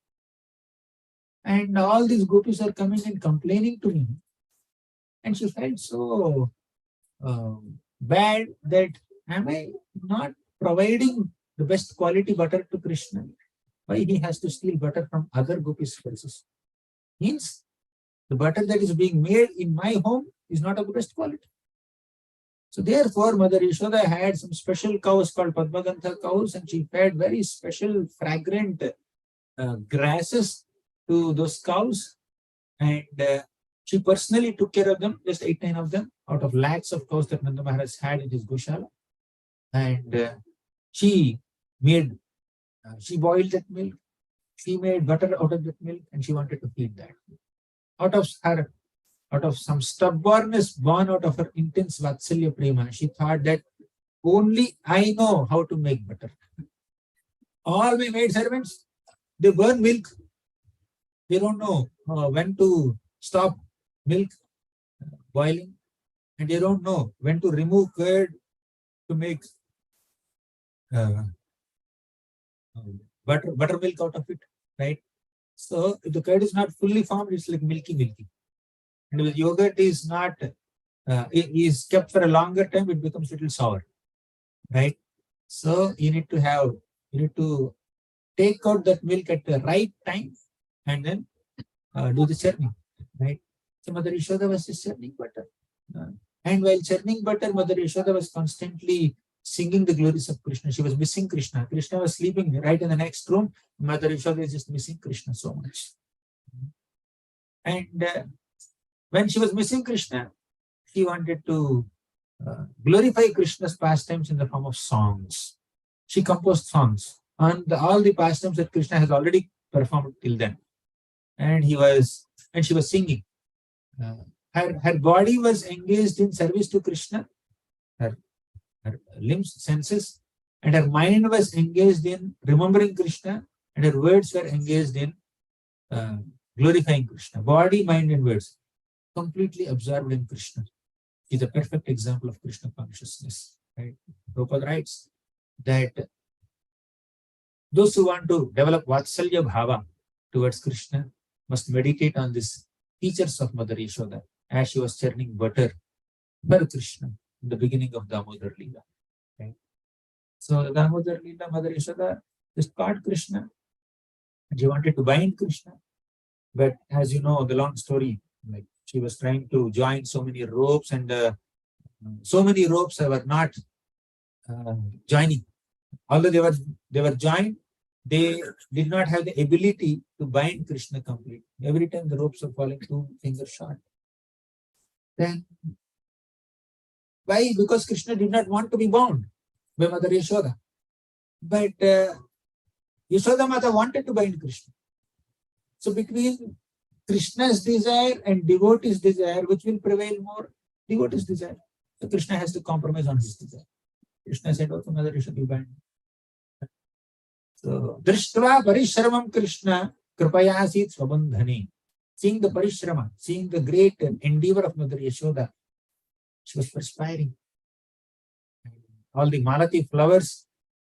and all these gopis are coming and complaining to me. And she felt so bad that, am I not providing the best quality butter to Krishna? Why he has to steal butter from other gopis' houses? Means the butter that is being made in my home is not of the best quality. So therefore, Mother Yashoda had some special cows called Padmagantha cows, and she fed very special fragrant grasses to those cows, and she personally took care of them, just 8-9 of them, out of lakhs of cows that Nanda Maharaj had in his Goshala. And she boiled that milk, she made butter out of that milk, and she wanted to feed that. Out out of some stubbornness born out of her intense Vatsalya Prema, she thought that only I know how to make butter. All my maid servants, they burn milk. They don't know when to stop milk boiling, and they don't know when to remove curd to make uh, buttermilk out of it, right? So if the curd is not fully formed, it's like milky. And if the yogurt is not is kept for a longer time, it becomes a little sour, right? So you need to take out that milk at the right time and then do the churning, right? So Mother Yashoda was just churning butter. And while churning butter, Mother Yashoda was constantly singing the glories of Krishna. She was missing Krishna. Krishna was sleeping right in the next room. Mother Yashoda is just missing Krishna so much. And when she was missing Krishna, she wanted to glorify Krishna's pastimes in the form of songs. She composed songs on all the pastimes that Krishna has already performed till then. And she was singing. Her body was engaged in service to Krishna, her limbs, senses, and her mind was engaged in remembering Krishna, and her words were engaged in glorifying Krishna. Body, mind, and words completely absorbed in Krishna. Is a perfect example of Krishna consciousness. Right? Prabhupada writes that those who want to develop Vatsalya Bhava towards Krishna must meditate on these features of Mother Yashoda as she was churning butter for Krishna in the beginning of Damodar Leela. Right? So Damodar Leela, Mother Yashoda just caught Krishna and she wanted to bind Krishna. But as you know, the long story, like she was trying to join so many ropes and so many ropes were not joining. Although they were joined, they did not have the ability to bind Krishna completely. Every time the ropes were falling 2 fingers short. Then why? Because Krishna did not want to be bound by Mother Yashoda. But Yashoda Mata wanted to bind Krishna. So between Krishna's desire and devotee's desire, which will prevail more? Devotee's desire. So Krishna has to compromise on his desire. Krishna said, "Okay, Mother Yashoda, you bind." So, Drishtva Parishramam Krishna Kripayasit Swabandhani. Seeing the Parishrama, seeing the great endeavor of Mother Yashoda, she was perspiring. All the malati flowers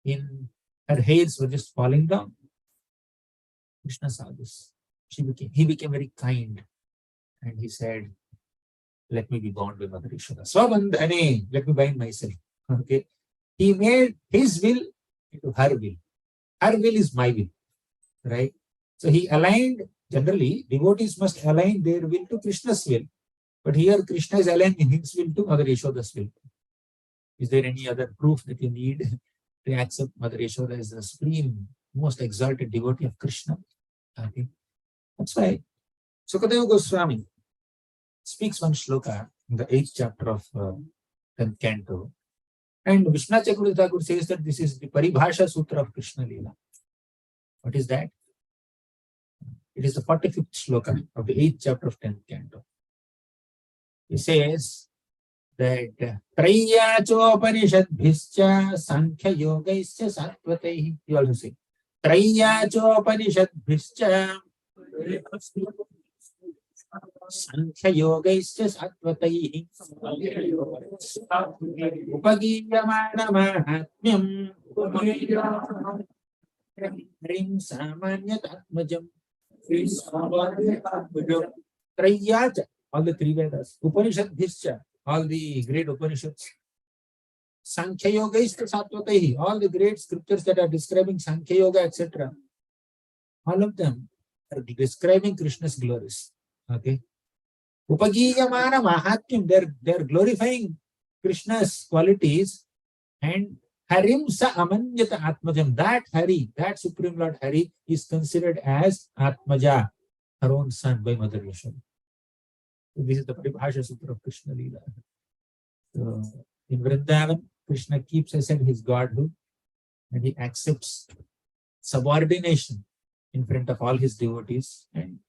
in her hairs were just falling down. Krishna saw this. He became very kind. And he said, "Let me be bound by Mother Yashoda. Swabandhani, let me bind myself." Okay. He made his will into her will. Her will is my will. Right? So he aligned, generally, devotees must align their will to Krishna's will. But here Krishna is aligning his will to Mother Yashoda's will. Is there any other proof that you need to accept Mother Yashoda as the supreme, most exalted devotee of Krishna? Okay. That's why Sukadeva Goswami speaks one shloka in the 8th chapter of 10th canto. And Vishnu Chakravarti Thakur says that this is the Paribhasha Sutra of Krishna Leela. What is that? It is the 45th shloka of the 8th chapter of 10th canto. He says that Trayyachopanishadbhischa Sankhya Yogaischa Sattvataihi. You also say Trayyachopanishadbhischa Sankhya Yogaischa Sattvataihi Upagiyamana Mahatmyam Rim Samanyat Atmajam Trayyacha, all the 3 Vedas, Upanishad Bhischa, all the great Upanishads, Sankhya Yoga is Sattvataihi, all the great scriptures that are describing Sankhya Yoga, etc. All of them are describing Krishna's glories. Okay. Upagiyamana Mahatmyam, they're glorifying Krishna's qualities, and Harim Sa Amanyata Atmajam, that Hari, that Supreme Lord Hari is considered as Atmaja, her own son by Mother Yashoda. So this is the Paribhasha Sutra of Krishna Leela. So in Vrindavan, Krishna keeps aside his godhood and he accepts subordination in front of all his devotees. And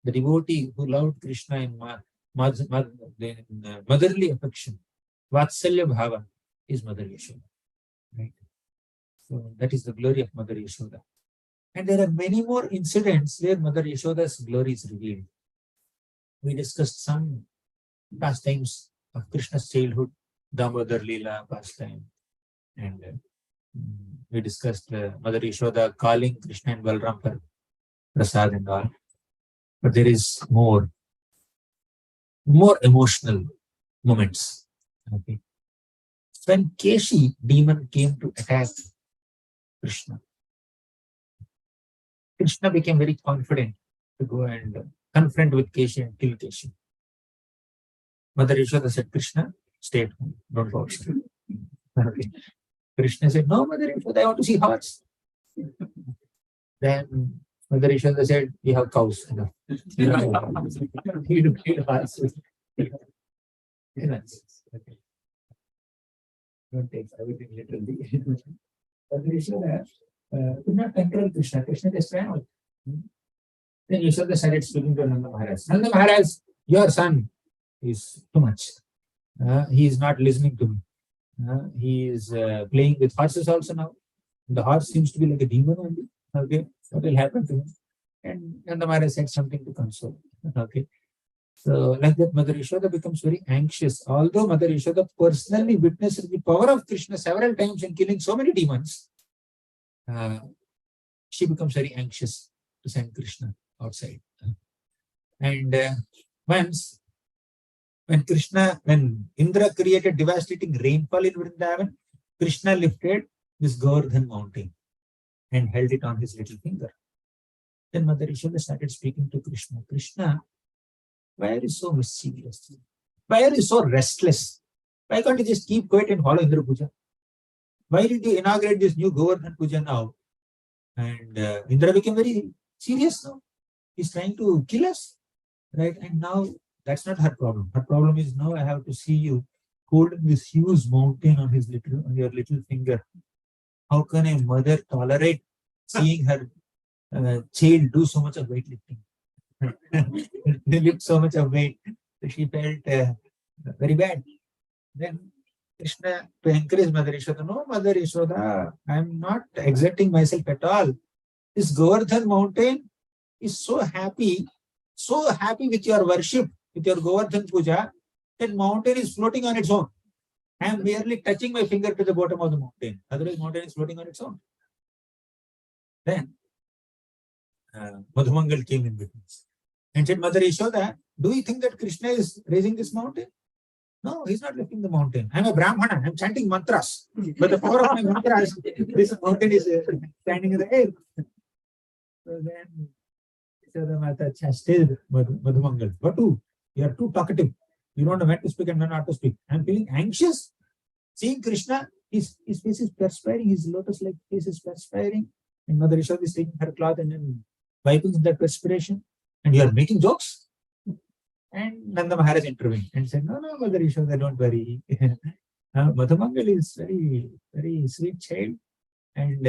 the devotee who loved Krishna motherly affection. Vatsalya Bhava is Mother Yashoda. Right? So that is the glory of Mother Yashoda. And there are many more incidents where Mother Yashoda's glory is revealed. We discussed some pastimes of Krishna's childhood, Damodar Leela pastime, and we discussed Mother Yashoda calling Krishna and Balram for prasad and all. But there is more emotional moments. Okay. When Keshi demon came to attack Krishna, Krishna became very confident to go and confront with Keshi and kill Keshi. Mother Yashoda said, Krishna, stay at home, don't go outside. Okay. Krishna said, no, Mother Yashoda, I want to see horse. Then Mother Yashoda said, we have cows. You need to feed horses. Okay. Don't take everything literally. Mother Yashoda could not control Krishna. Krishna just ran out. Then Yashoda started speaking to Nanda Maharaj. Nanda Maharaj, your son is too much. He is not listening to me. He is playing with horses also now. The horse seems to be like a demon only. Okay, what will happen to him? And Nanda Maharaj said something to console. Okay, so like that, Mother Yashoda becomes very anxious. Although Mother Yashoda personally witnessed the power of Krishna several times in killing so many demons, she becomes very anxious to send Krishna outside. And once, when Indra created devastating rainfall in Vrindavan, Krishna lifted this Govardhan mountain and held it on his little finger. Then Mother Yashoda started speaking to Krishna. Krishna, why are you so mischievous? Why are you so restless? Why can't you just keep quiet and follow Indra Puja? Why did you inaugurate this new Govardhan Puja now? And Indra became very serious now. He's trying to kill us. Right? And now that's not her problem. Her problem is now I have to see you holding this huge mountain on your little finger. How can a mother tolerate seeing her child do so much of weightlifting? They lift so much of weight. She felt very bad. Then Krishna, to encourage Mother Yashoda, no, Mother Yashoda, I am not exerting myself at all. This Govardhan mountain is so happy with your worship, with your Govardhan Puja, that mountain is floating on its own. I am merely touching my finger to the bottom of the mountain. Otherwise, mountain is floating on its own. Then Madhumangal came in between and said, Mother Yashoda, do you think that Krishna is raising this mountain? No, he's not lifting the mountain. I'm a Brahmana. I'm chanting mantras. But the power of my mantras, this mountain is standing in the air. So then Yashoda Mata chastised Madhumangal. What do? You are too talkative. You don't know when to speak and when not to speak. I'm feeling anxious. Seeing Krishna, his face is perspiring, his lotus-like face is perspiring. And Mother Yashoda is taking her cloth and then wiping that perspiration. And you are making jokes? And Nanda Maharaj intervened and said, no, Mother Yashoda, don't worry. Madhumangal is very, very sweet child. And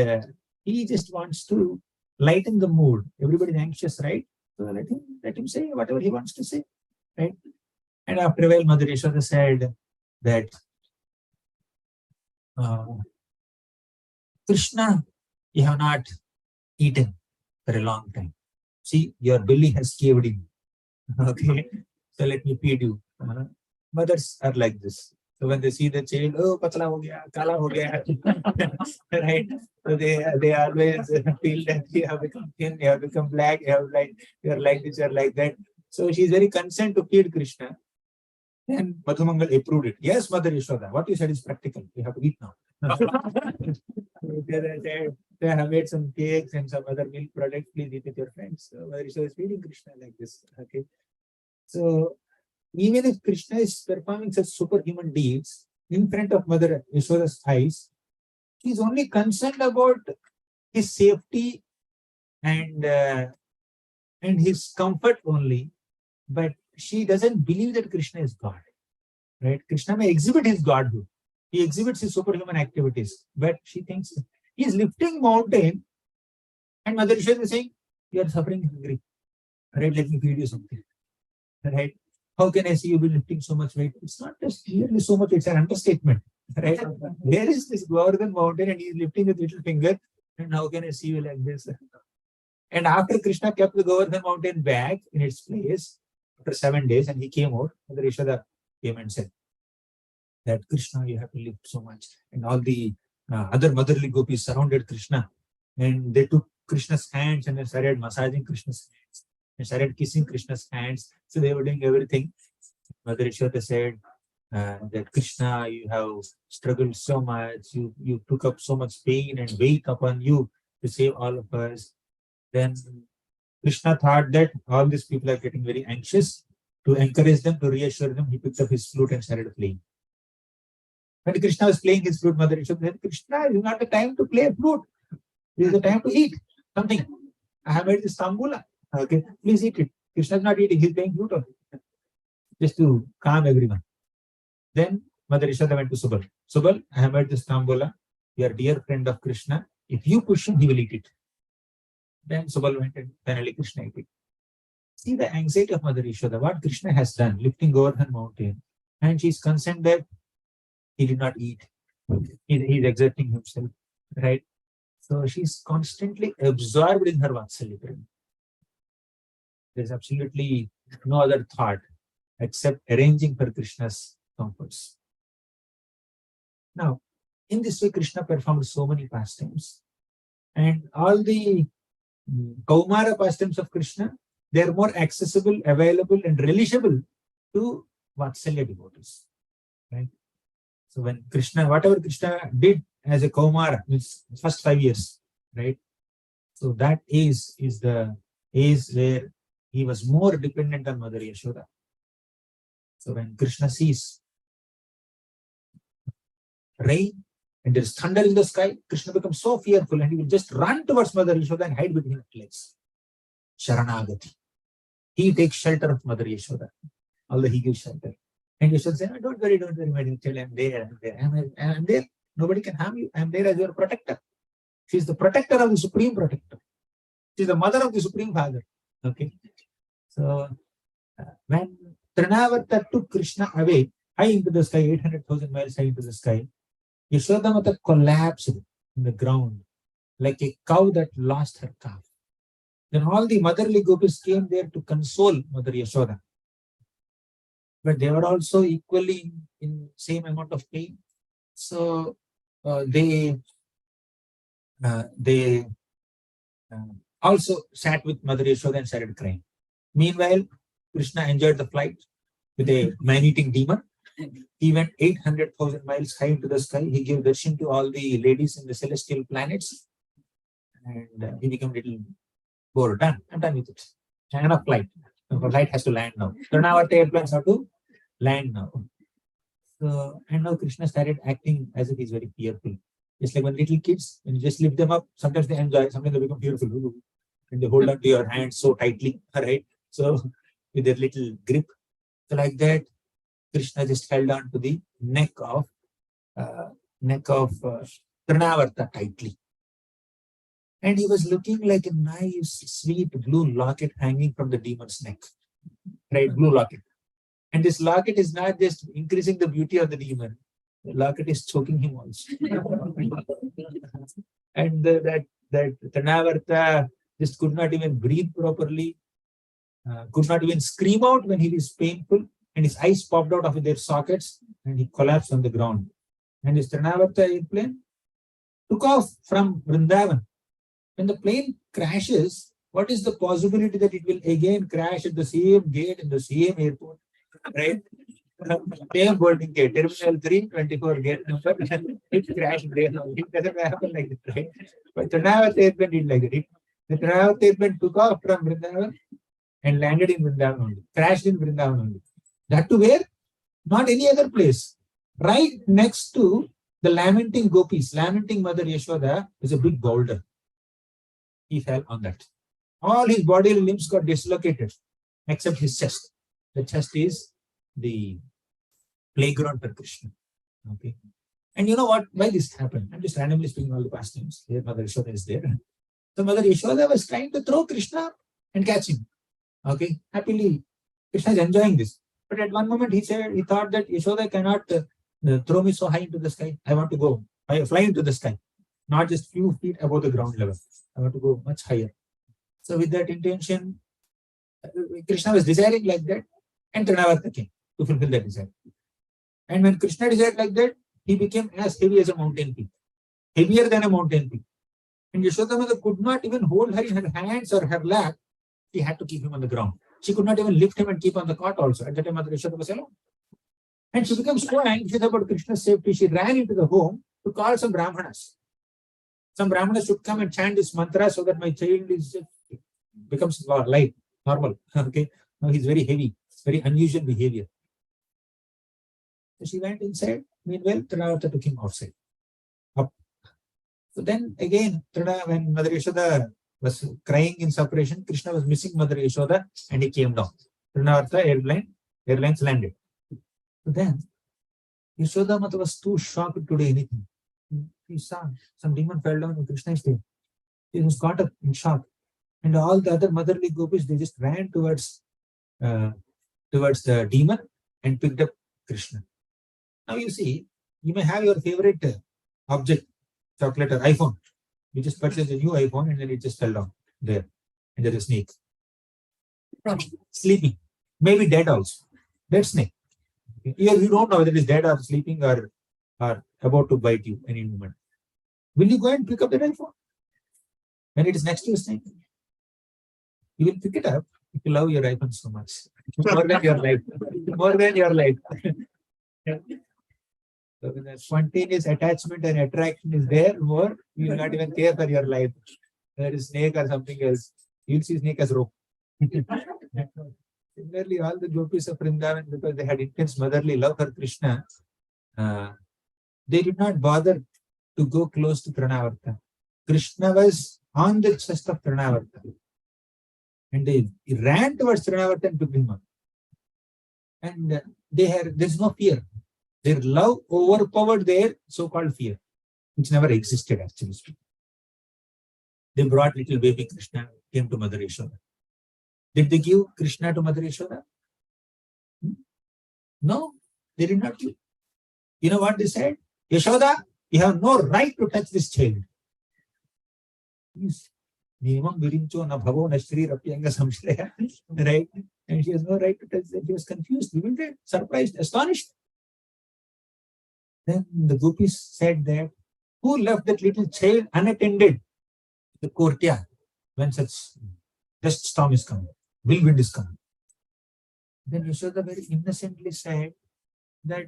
he just wants to lighten the mood. Everybody is anxious, right? So let him say whatever he wants to say, right? And after a while, Mother Yashoda said that Krishna, you have not eaten for a long time. See, your belly has caved in. Okay, so let me feed you. Mothers are like this. So when they see the child, oh, patla ho gaya, kala ho gaya, right? So they always feel that you have become thin, you have become black, you are like this, you are like that. So she is very concerned to feed Krishna. Then Madhumangal approved it. Yes, Mother Yashoda, what you said is practical. You have to eat now. They have made some cakes and some other milk products. Please eat with your friends. So Mother Yashoda is feeding Krishna like this. Okay. So even if Krishna is performing such superhuman deeds in front of Mother Yashoda's eyes, he is only concerned about his safety and his comfort only. But she doesn't believe that Krishna is God. Right? Krishna may exhibit his godhood. He exhibits his superhuman activities. But she thinks he is lifting mountain and Mother Yashoda is saying, you are suffering hungry. Right? Let me feed you something. Right? how can I see you be lifting so much weight? It's not just really so much, it's an understatement. Right? There is this Govardhan mountain and he's lifting with little finger. And how can I see you like this? And after Krishna kept the Govardhan mountain back in its place, after 7 days, and he came out, Mother Yashoda came and said that Krishna, you have to lift so much. And all the other motherly gopis surrounded Krishna. And they took Krishna's hands and they started massaging Krishna's hands and started kissing Krishna's hands. So they were doing everything. Mother Yashoda said that Krishna, you have struggled so much. You took up so much pain and weight upon you to save all of us. Then Krishna thought that all these people are getting very anxious. To encourage them, to reassure them, he picked up his flute and started playing. When Krishna was playing his flute, Mother Yashoda said, Krishna, it is not the time to play a flute. It is the time to eat something. I have made this tambula. Okay, please eat it. Krishna is not eating, he is playing flute only. Just to calm everyone. Then Mother Yashoda went to Subal. Subal, I have made this tambula. You are a dear friend of Krishna. If you push him, he will eat it. Then Subal went and finally Krishna ate it. See the anxiety of Mother Yashoda, what Krishna has done, lifting Govardhan mountain, and she is concerned that he did not eat. He is exerting himself, right? So she is constantly absorbed in her Vatsalya. There is absolutely no other thought except arranging for Krishna's comforts. Now, in this way, Krishna performed so many pastimes. And all the Kaumara pastimes of Krishna, they are more accessible, available, and relishable to Vatsalya devotees. Right? So when Krishna, whatever Krishna did as a Kaumara, his first 5 years, right? So that is the age where he was more dependent on Mother Yashoda. So when Krishna sees rain and there is thunder in the sky, Krishna becomes so fearful and he will just run towards Mother Yashoda and hide between her legs. Sharanagati. He takes shelter of Mother Yashoda, although he gives shelter. And Yashoda says, don't worry, my dear child, I'm there. I'm there. Nobody can harm you. I'm there as your protector. She is the protector of the Supreme Protector. She is the mother of the Supreme Father. Okay. So when Trinavarta took Krishna away, high into the sky, 800,000 miles high into the sky, Yashoda Mata collapsed in the ground like a cow that lost her calf. Then all the motherly gopis came there to console Mother Yashoda. But they were also equally in same amount of pain. So they also sat with Mother Yashoda and started crying. Meanwhile, Krishna enjoyed the flight with a man-eating demon. He went 800,000 miles high into the sky. He gave darshan to all the ladies in the celestial planets. And he became a little bored. Done. I'm done with it. Enough flight. The flight has to land now. So now our airplanes have to land now. So, and now Krishna started acting as if he's very fearful. Just like when little kids, when you just lift them up, sometimes they enjoy, sometimes they become fearful. And they hold on to your hand so tightly, right? So with their little grip. So like that, Krishna just held on to the neck of Trinavarta tightly. And he was looking like a nice, sweet blue locket hanging from the demon's neck. Right, blue locket. And this locket is not just increasing the beauty of the demon. The locket is choking him also. And that Trinavarta just could not even breathe properly, could not even scream out when he was painful, and his eyes popped out of their sockets, and he collapsed on the ground. And his Trinavarta airplane took off from Vrindavan. When the plane crashes, what is the possibility that it will again crash at the same gate in the same airport? Right? Same boarding gate, Terminal 324 gate number, it crashed there. It doesn't happen like that, right? But Trinavarta airplane did like that. The Trinavarta airplane took off from Vrindavan and landed in Vrindavan only, crashed in Vrindavan only. That to where? Not any other place. Right next to the lamenting gopis, lamenting Mother Yashoda, is a big boulder. He fell on that. All his body limbs got dislocated, except his chest. The chest is the playground for Krishna. Okay. And you know what? Why this happened? I'm just randomly speaking all the pastimes. Here Mother Yashoda is there. So Mother Yashoda was trying to throw Krishna and catch him. Okay. Happily, Krishna is enjoying this. But at one moment he thought that Yashoda cannot throw me so high into the sky. I want to go fly into the sky, not just few feet above the ground level. I want to go much higher. So with that intention, Krishna was desiring like that, and Trinavarta came to fulfill that desire. And when Krishna desired like that, he became as heavy as a mountain peak, heavier than a mountain peak. And Yashoda Mother could not even hold her in her hands or her lap. She had to keep him on the ground. She could not even lift him and keep on the cot also. At that time, Mother Yashoda was alone. And she became so anxious about Krishna's safety, she ran into the home to call some Brahmanas. Some Brahmanas should come and chant this mantra so that my child becomes light, normal. Okay. Now he's very heavy, very unusual behavior. So she went inside. Meanwhile, Trinavarta took him outside. Up. So then again, when Mother Yashoda was crying in separation, Krishna was missing Mother Yashoda and he came down. Trinavarta airlines landed. So then, Yashoda Mata was too shocked to do anything. He saw some demon fell down and Krishna is there. He was caught up in shock. And all the other motherly gopis, they just ran towards the demon and picked up Krishna. Now you see, you may have your favorite object, chocolate or iPhone. You just purchased a new iPhone and then it just fell down there. And there's a snake. Sleeping. Maybe dead also. Dead snake. You don't know whether it is dead or sleeping or about to bite you any moment. Will you go and pick up that iPhone? When it is next to a snake? You will pick it up if you love your iPhone so much. More than your life. More than your life. So when the spontaneous attachment and attraction is there, more you will not even care for your life. There is snake or something else. You will see snake as rope. Similarly, all the gopis of Vrindavan, because they had intense motherly love for Krishna, they did not bother to go close to Trinavarta. Krishna was on the chest of Trinavarta. And they ran towards Trinavarta and took him up. And there's no fear. Their love overpowered their so-called fear, which never existed actually. They brought little baby Krishna, came to Mother Yashoda. Did they give Krishna to Mother Yashoda? No, they did not give. You know what they said? Yashoda, you have no right to touch this child. Right? And she has no right to touch that. She was confused, bewildered, surprised, astonished. Then the gopis said that, who left that little child unattended? The courtyard, when such dust storm is coming, whirlwind is coming. Then Yashoda very innocently said that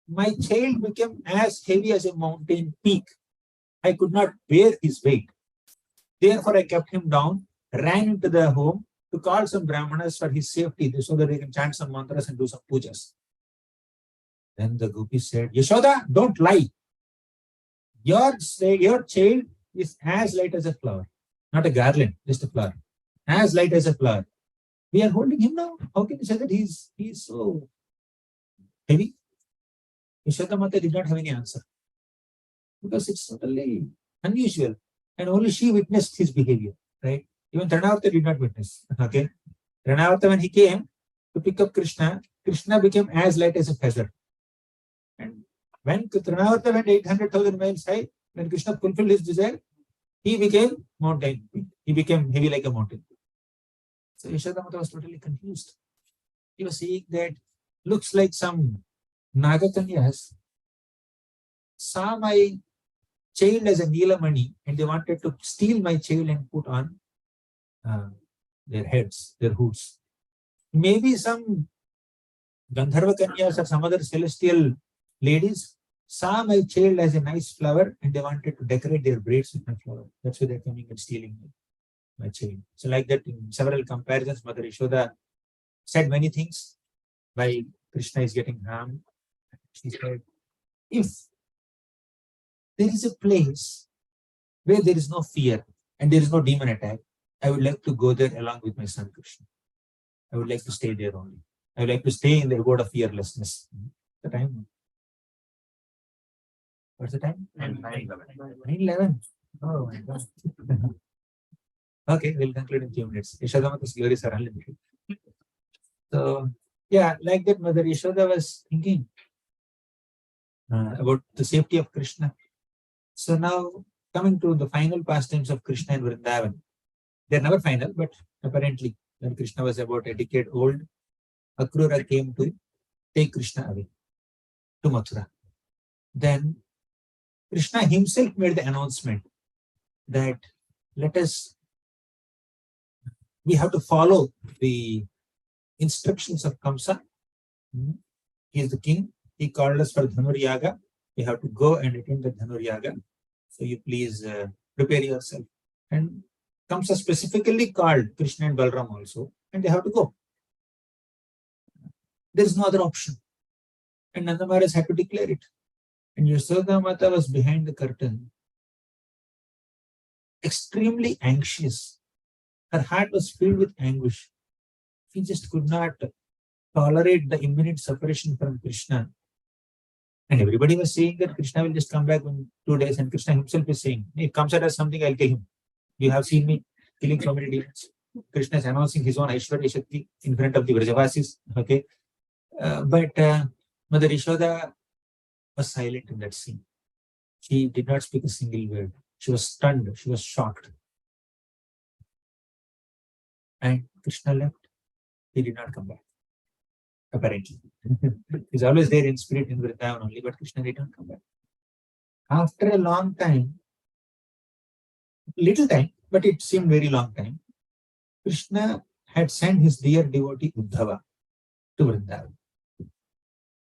my child became as heavy as a mountain peak. I could not bear his weight. Therefore, I kept him down, ran into the home to call some Brahmanas for his safety so that they can chant some mantras and do some pujas. Then the gopis said, Yashoda, don't lie. Your child is as light as a flower, not a garland, just a flower. As light as a flower. We are holding him now. How can you say that he's so heavy? Yashoda Mata did not have any answer. Because it's totally unusual. And only she witnessed his behavior, right? Even Trinavarta did not witness. Okay. Trinavarta, when he came to pick up Krishna, Krishna became as light as a feather. And when Trinavarta went 800,000 miles high, when Krishna fulfilled his desire, he became mountain. He became heavy like a mountain. So Yashoda Mata was totally confused. He was seeing that looks like some Nagatanyas saw my child as a Neelamani and they wanted to steal my child and put on their heads, their hoods. Maybe some Gandharva Kanyas or some other celestial ladies saw my child as a nice flower and they wanted to decorate their braids with my flower. That's why they're coming and stealing my child. So like that, in several comparisons, Mother Yashoda said many things why Krishna is getting harmed. She said, if there is a place where there is no fear and there is no demon attack, I would like to go there along with my son Krishna. I would like to stay there only. I would like to stay in the abode of fearlessness. The time? What's the time? 9:11. Oh my God. Okay, we'll conclude in 2 minutes. Yashoda Mata's glories are unlimited. So, yeah, like that, Mother Yashoda was thinking about the safety of Krishna. So now, coming to the final pastimes of Krishna in Vrindavan. They're never final, but apparently, when Krishna was about a decade old, Akrura came to take Krishna away to Mathura. Then Krishna himself made the announcement that we have to follow the instructions of Kamsa. He is the king. He called us for Dhanur Yaga. We have to go and attend the Dhanur Yaga. So you please prepare yourself. And Kamsa specifically called Krishna and Balram also, and they have to go. There is no other option. And Nanda Maharaj had to declare it. And Yashoda Mata was behind the curtain, extremely anxious. Her heart was filled with anguish. She just could not tolerate the imminent separation from Krishna. And everybody was saying that Krishna will just come back in 2 days, and Krishna himself is saying, if Kamsa does something, I'll kill him. You have seen me killing so many demons. Krishna is announcing his own Aishwarya Shakti in front of the Vrajavasis. Okay. But Mother Yashoda was silent in that scene. She did not speak a single word. She was stunned. She was shocked. And Krishna left. He did not come back. Apparently. He's always there in spirit in Vrindavan only, but Krishna did not come back. After a long time, little time, but it seemed very long time, Krishna had sent his dear devotee Uddhava to Vrindavan.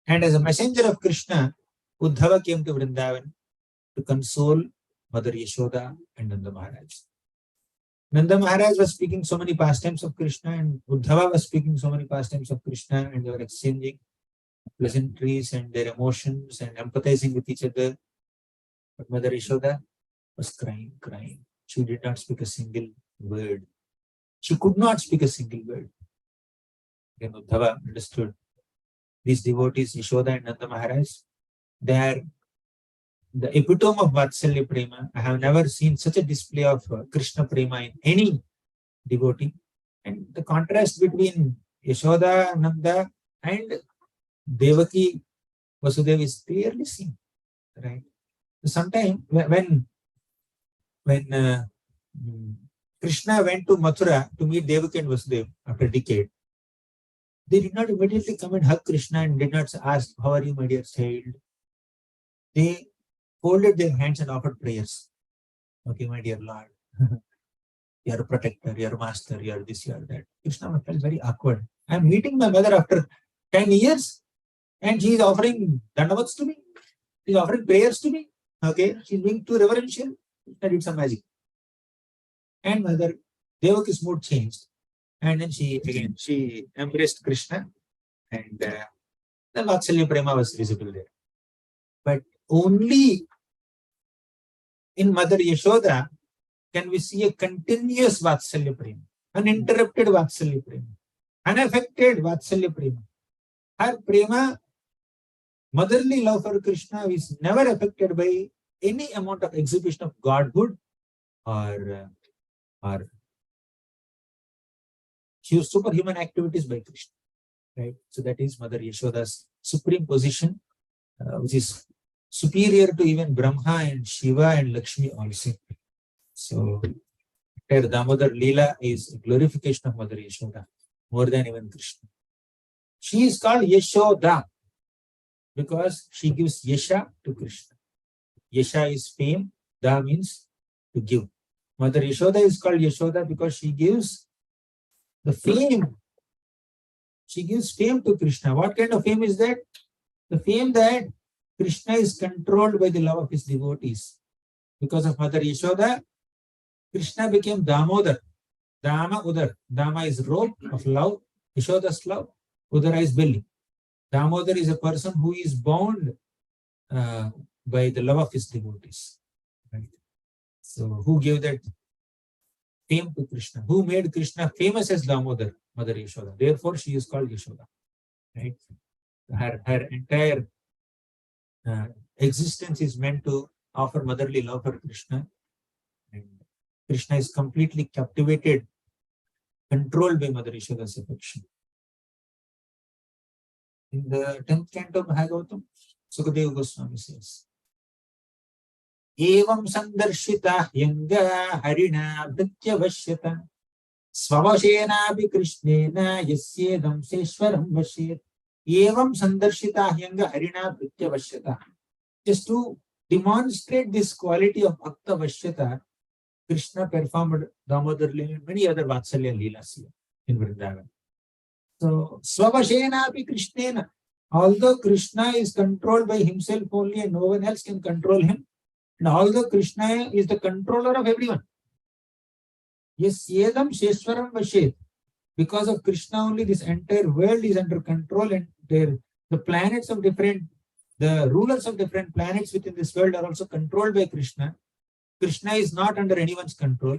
And as a messenger of Krishna, Uddhava came to Vrindavan to console Mother Yashoda and Nanda Maharaj. Nanda Maharaj was speaking so many pastimes of Krishna, and Uddhava was speaking so many pastimes of Krishna, and they were exchanging pleasantries and their emotions and empathizing with each other. But Mother Yashoda was crying. She did not speak a single word. She could not speak a single word. Then Uddhava understood. These devotees, Yashoda and Nanda Maharaj, they are the epitome of Vatsalya Prema. I have never seen such a display of Krishna Prema in any devotee. And the contrast between Yashoda, Nanda, and Devaki Vasudeva is clearly seen. Right? Sometimes when Krishna went to Mathura to meet Devaki and Vasudeva after a decade, they did not immediately come and hug Krishna and did not ask, how are you, my dear child? They folded their hands and offered prayers. Okay, my dear Lord, you are a protector, you are a master, you are this, you are that. Krishna felt very awkward. I am meeting my mother after 10 years and she is offering dandavats to me. She is offering prayers to me. Okay, she is being too reverential. Krishna did some magic. And Mother Devaki's mood changed. And then she embraced Krishna, and the Vatsalya Prema was visible there. But only in Mother Yashoda can we see a continuous Vatsalya Prema, uninterrupted Vatsalya Prema, unaffected Vatsalya Prema. Her Prema, motherly love for Krishna, is never affected by any amount of exhibition of godhood or huge superhuman activities by Krishna. Right? So that is Mother Yashoda's supreme position, which is superior to even Brahma and Shiva and Lakshmi also. So entire Damodar Leela is a glorification of Mother Yashoda, more than even Krishna. She is called Yashoda because she gives Yasha to Krishna. Yasha is fame, Da means to give. Mother Yashoda is called Yashoda because she gives the fame. She gives fame to Krishna. What kind of fame is that? The fame that Krishna is controlled by the love of his devotees. Because of Mother Yashoda, Krishna became Damodar. Dama Udar. Dama is rope of love. Yashoda's love. Udara is belly. Damodar is a person who is bound by the love of his devotees. Right? So who gave that fame to Krishna? Who made Krishna famous as Damodar? Mother Yashoda. Therefore, she is called Yashoda. Right? Her entire existence is meant to offer motherly love for Krishna. And Krishna is completely captivated, controlled by Mother Yashoda's affection. In the 10th canto of Bhagavatam, Sukadeva Goswami says, Evam sandarshita yanga harina bhritya vashyata swavashena bhi krishnena yasyedam seshwaram vashyet. Evam sandarshita yanga harina bhritya vashyata. Just to demonstrate this quality of bhakta vashyata, Krishna performed Damodar Leela and many other Vatsalya Leelas here in Vrindavan. So, Swavashena bhi krishnena. Although Krishna is controlled by himself only and no one else can control him, and although Krishna is the controller of everyone, yes, Yedam Sheshwaram Vashet. Because of Krishna only, this entire world is under control, and the planets of different, the rulers of different planets within this world are also controlled by Krishna. Krishna is not under anyone's control.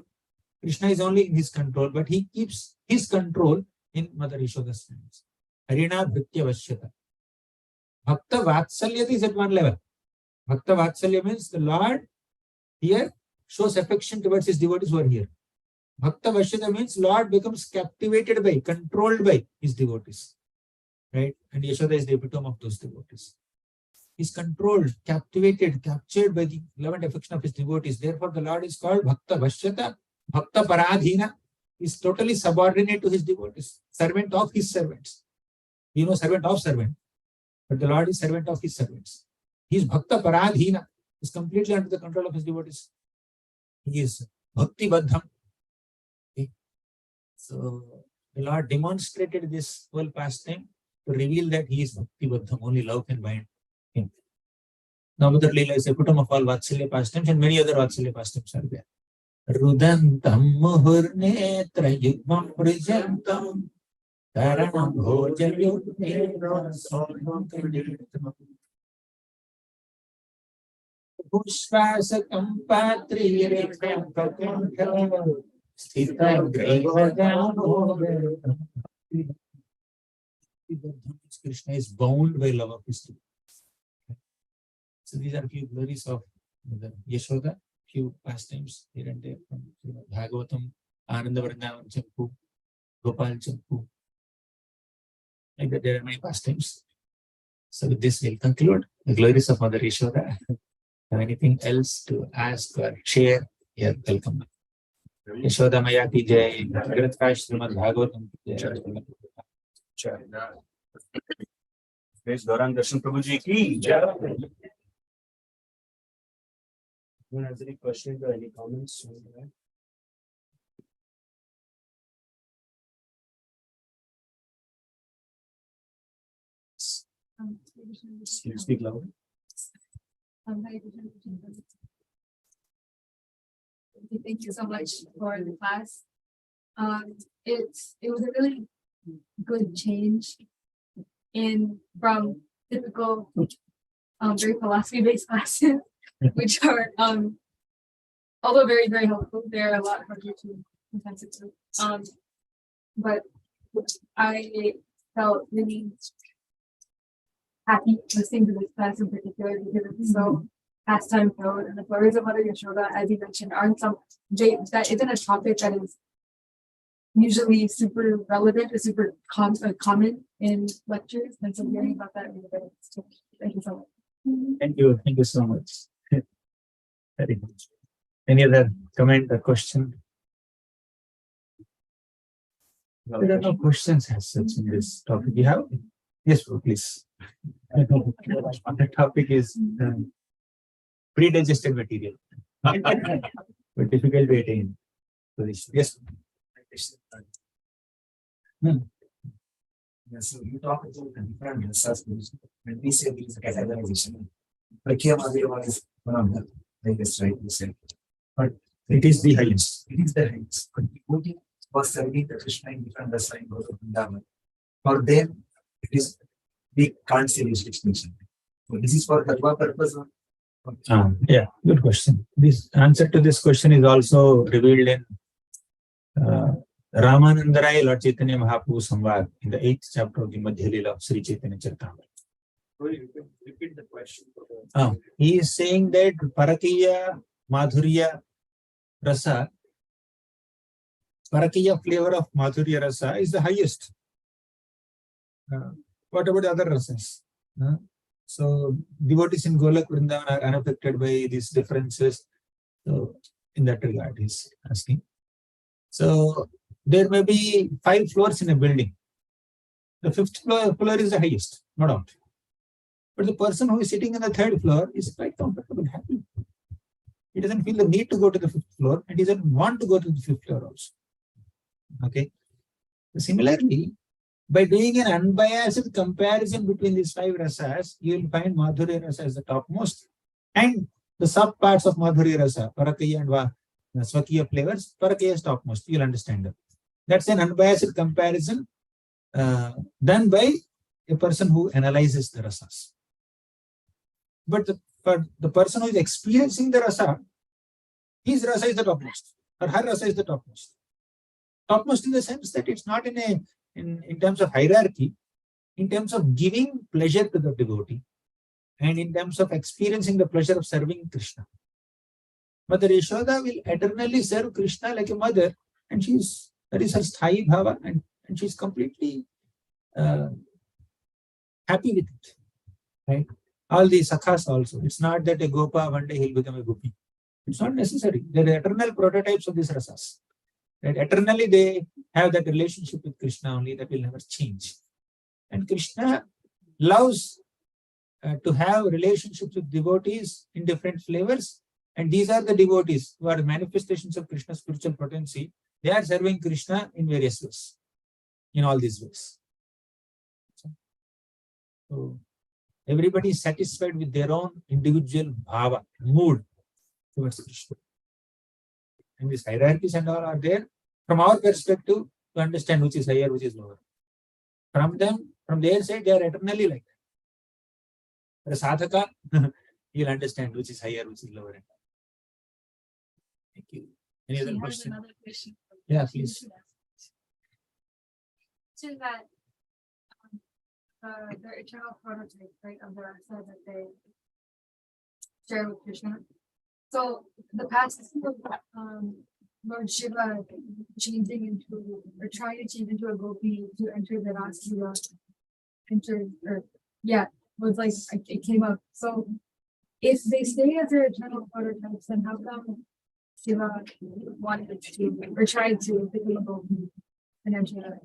Krishna is only in his control, but he keeps his control in Mother Yashoda's hands. Harina Bhritya Vashyata. Bhakta Vatsalya is at one level. Bhakta Vatsalya means the Lord here shows affection towards his devotees who are here. Bhakta Vashyata means Lord becomes captivated by, controlled by his devotees. Right? And Yashoda is the epitome of those devotees. He's controlled, captivated, captured by the love and affection of his devotees. Therefore, the Lord is called Bhakta Vashyata. Bhakta Paradhina is totally subordinate to his devotees, servant of his servants. You know, servant of servant. But the Lord is servant of his servants. He is Bhakta Paradhina. He is completely under the control of his devotees. He is Bhakti Baddham. Okay. So the Lord demonstrated this whole pastime to reveal that he is Bhakti Baddham. Only love can bind him. Damodar Leela is a epitome of all Vatsalya pastimes, and many other Vatsalya pastimes are there. Rudantam muhurnetra yugmam prijantam karanam bhojayutnero sonam Pushvasakam patrirekam kakam sthita grevajano. Krishna is bound by love of his devotees. So these are a few glories of the Yashoda, few pastimes here and there from Bhagavatam, Ananda Vrindavan Champu, Gopal Champu. Like that, there are many pastimes. So with this, we'll conclude the glories of Mother Yashoda. Have anything else to ask or share? You're welcome. Yashoda Maya ki jai, Grathkash Srimad Bhagavatam ki jai. Praise Gauranga Darshan Prabhuji ki jai. Anyone has any questions or any comments? Can you speak louder? Thank you so much for the class. It was a really good change from typical very philosophy-based classes, which are although very, very helpful. They're a lot harder to intensive to. But I felt really happy listening to this class in particular because it's so pastime filled, and the glories of Mother Yashoda, as you mentioned, aren't that isn't a topic that is usually super relevant or super common in lectures, and so hearing about that really good. Thank you so much. Thank you so much. Very good. Any other comment or question? There are no questions as such in this topic. You have? Yes, please. The topic is pre-digested material, but difficult to attain. Yes. Yeah, so you talk about the different research when we say these categorization. Bhakti-rasamrita is one of them, I guess, right? You said. But It is the highest. it is the highest. But devotee was serving the Krishna in different rasa in Vrindavan. For them, it is, we can't say this distinction. So this is for Tattva purpose. Yeah, good question. This answer to this question is also revealed in Ramanandarai Lord Chaitanya Mahaprabhu Samvad in the 8th chapter of the Madhya Leela of Sri Chaitanya Charitamrita. You can repeat the question. For He is saying that Parakiya Madhurya Rasa, Parakiya flavor of Madhurya Rasa is the highest. What about the other rasas? So devotees in Golak Vrindavan are unaffected by these differences. So in that regard, he's asking. So there may be 5 floors in a building. The 5th floor is the highest, no doubt. But the person who is sitting in the 3rd floor is quite comfortable, happy. He doesn't feel the need to go to the 5th floor, and he doesn't want to go to the 5th floor also. Okay. Similarly, by doing an unbiased comparison between these 5 rasas, you will find Madhurya Rasa as the topmost, and the subparts of Madhurya Rasa, Parakaya and Swakiya flavors, Parakaya is topmost. You'll understand that. That's an unbiased comparison done by a person who analyzes the rasas. But the person who is experiencing the rasa, his rasa is the topmost, or her rasa is the topmost. Topmost in the sense that it's not in terms of hierarchy, in terms of giving pleasure to the devotee, and in terms of experiencing the pleasure of serving Krishna. Mother Yashoda will eternally serve Krishna like a mother, and that is her sthayi bhava, and she's completely happy with it. Right? All the sakhas also. It's not that a gopa, one day he'll become a gopi. It's not necessary. They're eternal prototypes of these rasas. Right? Eternally they have that relationship with Krishna only, that will never change. And Krishna loves to have relationships with devotees in different flavors. And these are the devotees who are manifestations of Krishna's spiritual potency. They are serving Krishna in various ways, in all these ways. So everybody is satisfied with their own individual bhava, mood towards Krishna. And these hierarchies and all are there from our perspective to understand which is higher, which is lower. From their side, they are eternally like that. The sadhaka, you'll understand which is higher, which is lower. Thank you. Any other question? Another question. Yeah, please. So that the eternal prototype, right, of the rasa that they share with Krishna. So the past is Lord Shiva changing into, or trying to change into a gopi to enter the Rasa, was like, it came up. So if they stay as their eternal prototypes, then how come Shiva wanted to, or tried to become a gopi and enter that?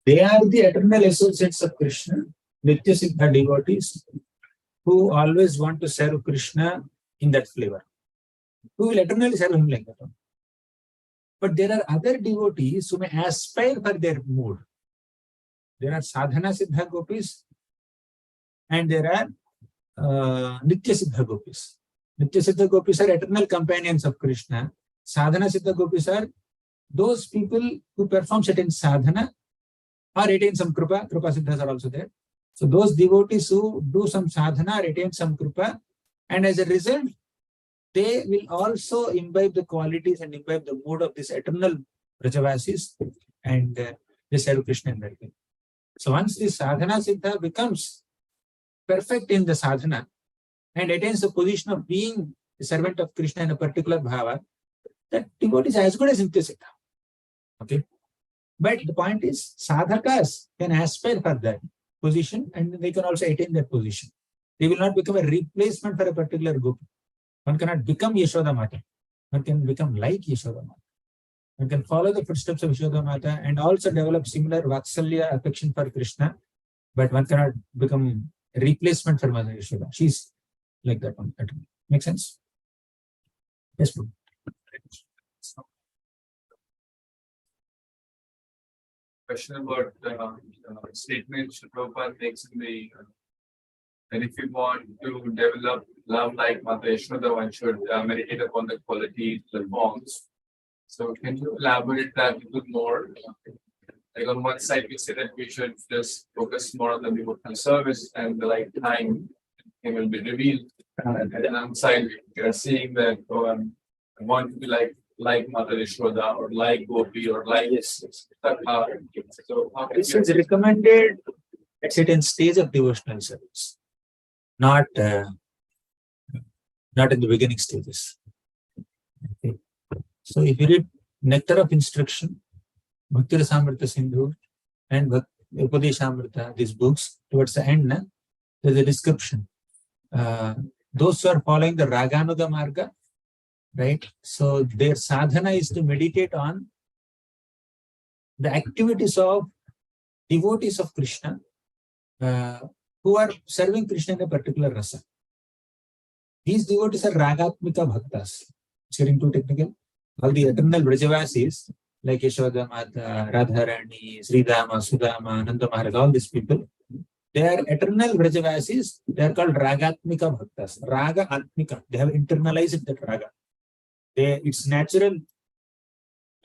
They are the eternal associates of Krishna, Nitya Siddha devotees, who always want to serve Krishna in that flavor, who will eternally serve him like that. But there are other devotees who may aspire for their mood. There are sadhana siddha gopis, and there are nitya siddha gopis. Nitya siddha gopis are eternal companions of Krishna. Sadhana siddha gopis are those people who perform certain sadhana or retain some krupa. Krupa siddhas are also there. So those devotees who do some sadhana, retain some krupa, and as a result, they will also imbibe the qualities and imbibe the mood of this eternal Brajavasis, and they serve Krishna in that way. So once this sadhana siddha becomes perfect in the sadhana and attains the position of being the servant of Krishna in a particular bhava, that devotee is as good as nitya siddha. Okay. But the point is, sadhakas can aspire for that position, and they can also attain that position. They will not become a replacement for a particular gopi. One cannot become Yashoda Mata. One can become like Yashoda Mata. One can follow the footsteps of Yashoda Mata and also develop similar Vatsalya affection for Krishna, but one cannot become a replacement for Mother Yashoda. She's like that one. That makes sense? Yes, bro. Question about statement Prabhupada makes in the that if you want to develop love like Mata Yashoda, one should meditate upon the qualities, the forms. So can you elaborate that a little more? Like on one side, we say that we should just focus more on the devotional service and the right time it will be revealed. And then on the side, we are seeing that I want to be like Mata Yashoda or like Gopi or like so This is recommended at certain stage of devotional service, not in the beginning stages. Okay. So if you read Nectar of Instruction, Bhakti-rasamrita Subodhini, and Upadesamrita, these books, towards the end, there's a description. Those who are following the Raganuga Marga, right? So their sadhana is to meditate on the activities of devotees of Krishna who are serving Krishna in a particular rasa. These devotees are Ragatmika Bhaktas. It's getting too technical. All the eternal Vrajavasis, like Yashoda Mata, Radharani, Sridama, Sudama, Nanda Maharaj, all these people, they are eternal Vrajavasis. They are called Ragatmika Bhaktas. Raga Atmika. They have internalized that Raga. It's natural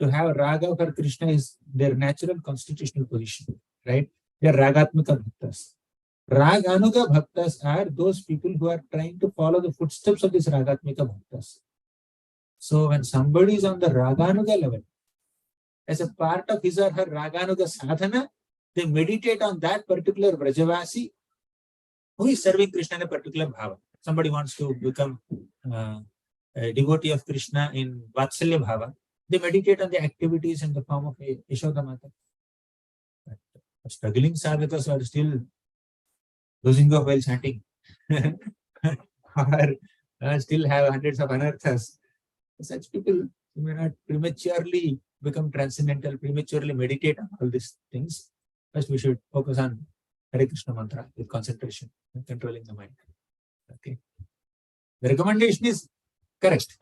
to have Raga for Krishna is their natural constitutional position, right? They are Ragatmika Bhaktas. Raganuga Bhaktas are those people who are trying to follow the footsteps of these Ragatmika Bhaktas. So when somebody is on the Raganuga level, as a part of his or her Raganuga sadhana, they meditate on that particular Vrajavasi who is serving Krishna in a particular bhava. Somebody wants to become a devotee of Krishna in Vatsalya bhava. They meditate on the activities in the form of a Yashoda Mata. But struggling sadhakas are still losing off while chanting, or still have hundreds of anarthas. Such people may not prematurely become transcendental, prematurely meditate on all these things. First, we should focus on Hare Krishna mantra with concentration and controlling the mind. Okay. The recommendation is correct.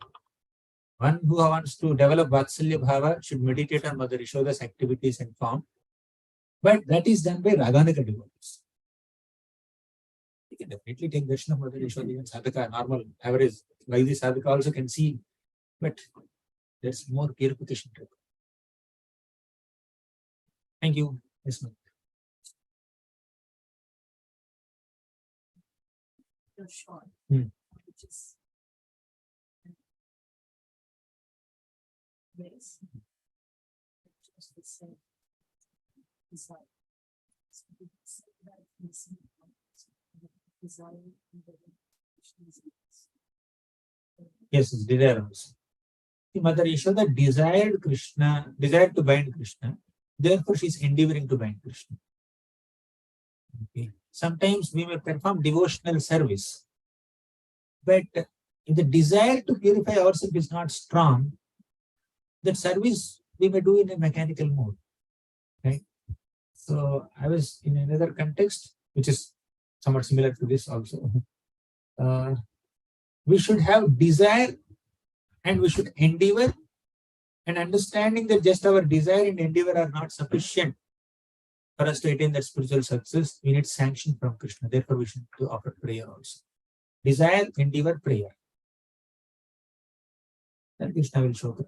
One who wants to develop Vatsalya Bhava should meditate on Mother Yashoda's activities and form. But that is done by Raganuga devotees. You can definitely take darshan of Mother Yashoda, even sadhaka, normal, average, like this sadhaka also can see, but there's more purification. Thank you. Yes, ma'am. Short, Hmm. which is this, just the same. It's like Yes, it's desire also. The Mother Yashoda desired Krishna, desired to bind Krishna, therefore she is endeavoring to bind Krishna. Okay. Sometimes we may perform devotional service, but if the desire to purify ourselves is not strong, that service we may do in a mechanical mode, right? So I was in another context, which is somewhat similar to this also. We should have desire and we should endeavor, and understanding that just our desire and endeavor are not sufficient for us to attain that spiritual success. We need sanction from Krishna. Therefore, we should offer prayer also. Desire, endeavor, prayer. Then Krishna will show up.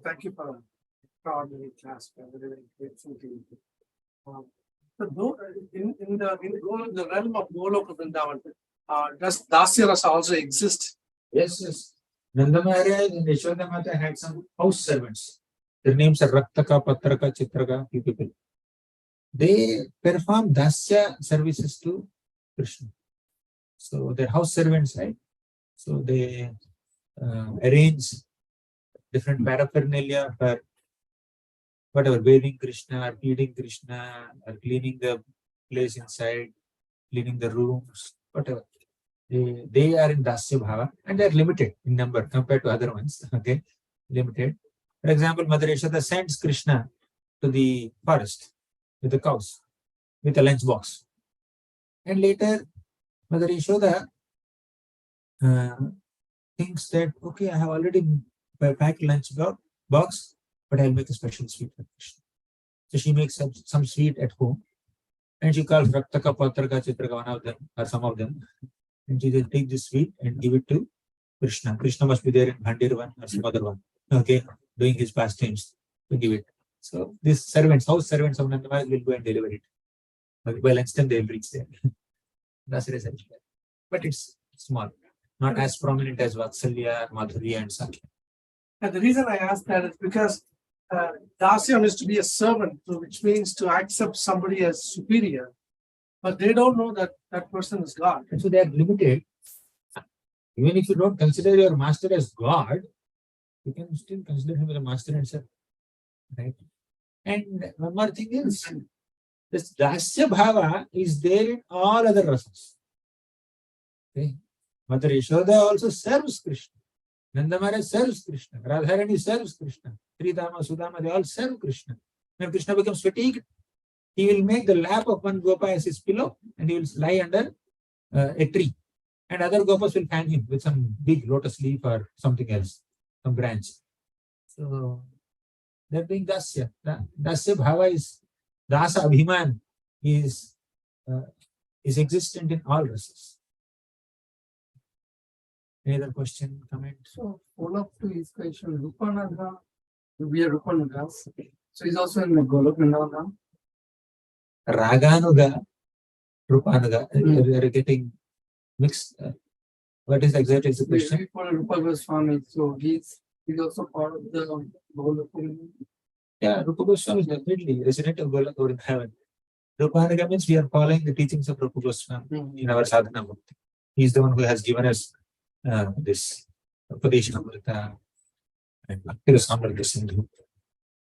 Thank you for an extraordinary class. I'm very grateful to you. So in the realm of Goloka Vrindavan, does Dasya Rasa also exist? Yes, yes. Nanda Maharaj and Yashoda Mata had some house servants. Their names are Raktaka, Patraka, Chitraka, few people. They perform Dasya services to Krishna. So they're house servants, right? So they arrange different paraphernalia for whatever, bathing Krishna, or feeding Krishna, or cleaning the place inside, cleaning the rooms, whatever. They are in Dasya Bhava and they are limited in number compared to other ones. Okay, limited. For example, Mother Yashoda sends Krishna to the forest with the cows, with a lunch box. And later, Mother Yashoda thinks that, okay, I have already packed lunch box, but I'll make a special sweet for Krishna. So she makes some sweet at home, and she calls Raktaka, Patraka, Chitraka, one of them, or some of them. And she will take this sweet and give it to Krishna. Krishna must be there in Bhandir one or some other one, okay, doing his pastimes to give it. So these servants, house servants of Nanda Maharaj will go and deliver it. Okay, by lunchtime they will reach there. That's it. But it's small, not as prominent as Vatsalya, Madhurya, and Sakya. And the reason I ask that is because Dasya is to be a servant, which means to accept somebody as superior, but they don't know that that person is God. And so they are limited. Even if you don't consider your master as God, You can still consider him as a master himself, right? And one more thing is, this Dasya Bhava is there in all other rasas. Okay? Mother Yashoda also serves Krishna. Nanda Maharaj serves Krishna. Radharani serves Krishna. Tridama, Sudama, they all serve Krishna. When Krishna becomes fatigued, he will make the lap of one Gopa as his pillow and he will lie under a tree. And other Gopas will fan him with some big lotus leaf or something else, some branch. So, that being Dasya. Dasya Bhava is, Dasa Abhiman is existent in all rasas. Any other question, comment? So follow up to his question, Rupanadha, we are Rupanadha. So he's also in the Golok Vrindavan. Raganuga, Rupanuga, we are getting mixed. What is exactly the question? We follow Rupa Goswami, so he's also part of the Golok Vrindavan. Yeah, Rupa Goswami is definitely resident of Golok Vrindavan. Rupanuga means we are following the teachings of Rupa Goswami in our sadhana bhakti. He is the one who has given us this Upadesamrita and Bhakti-rasamrita Subodhini.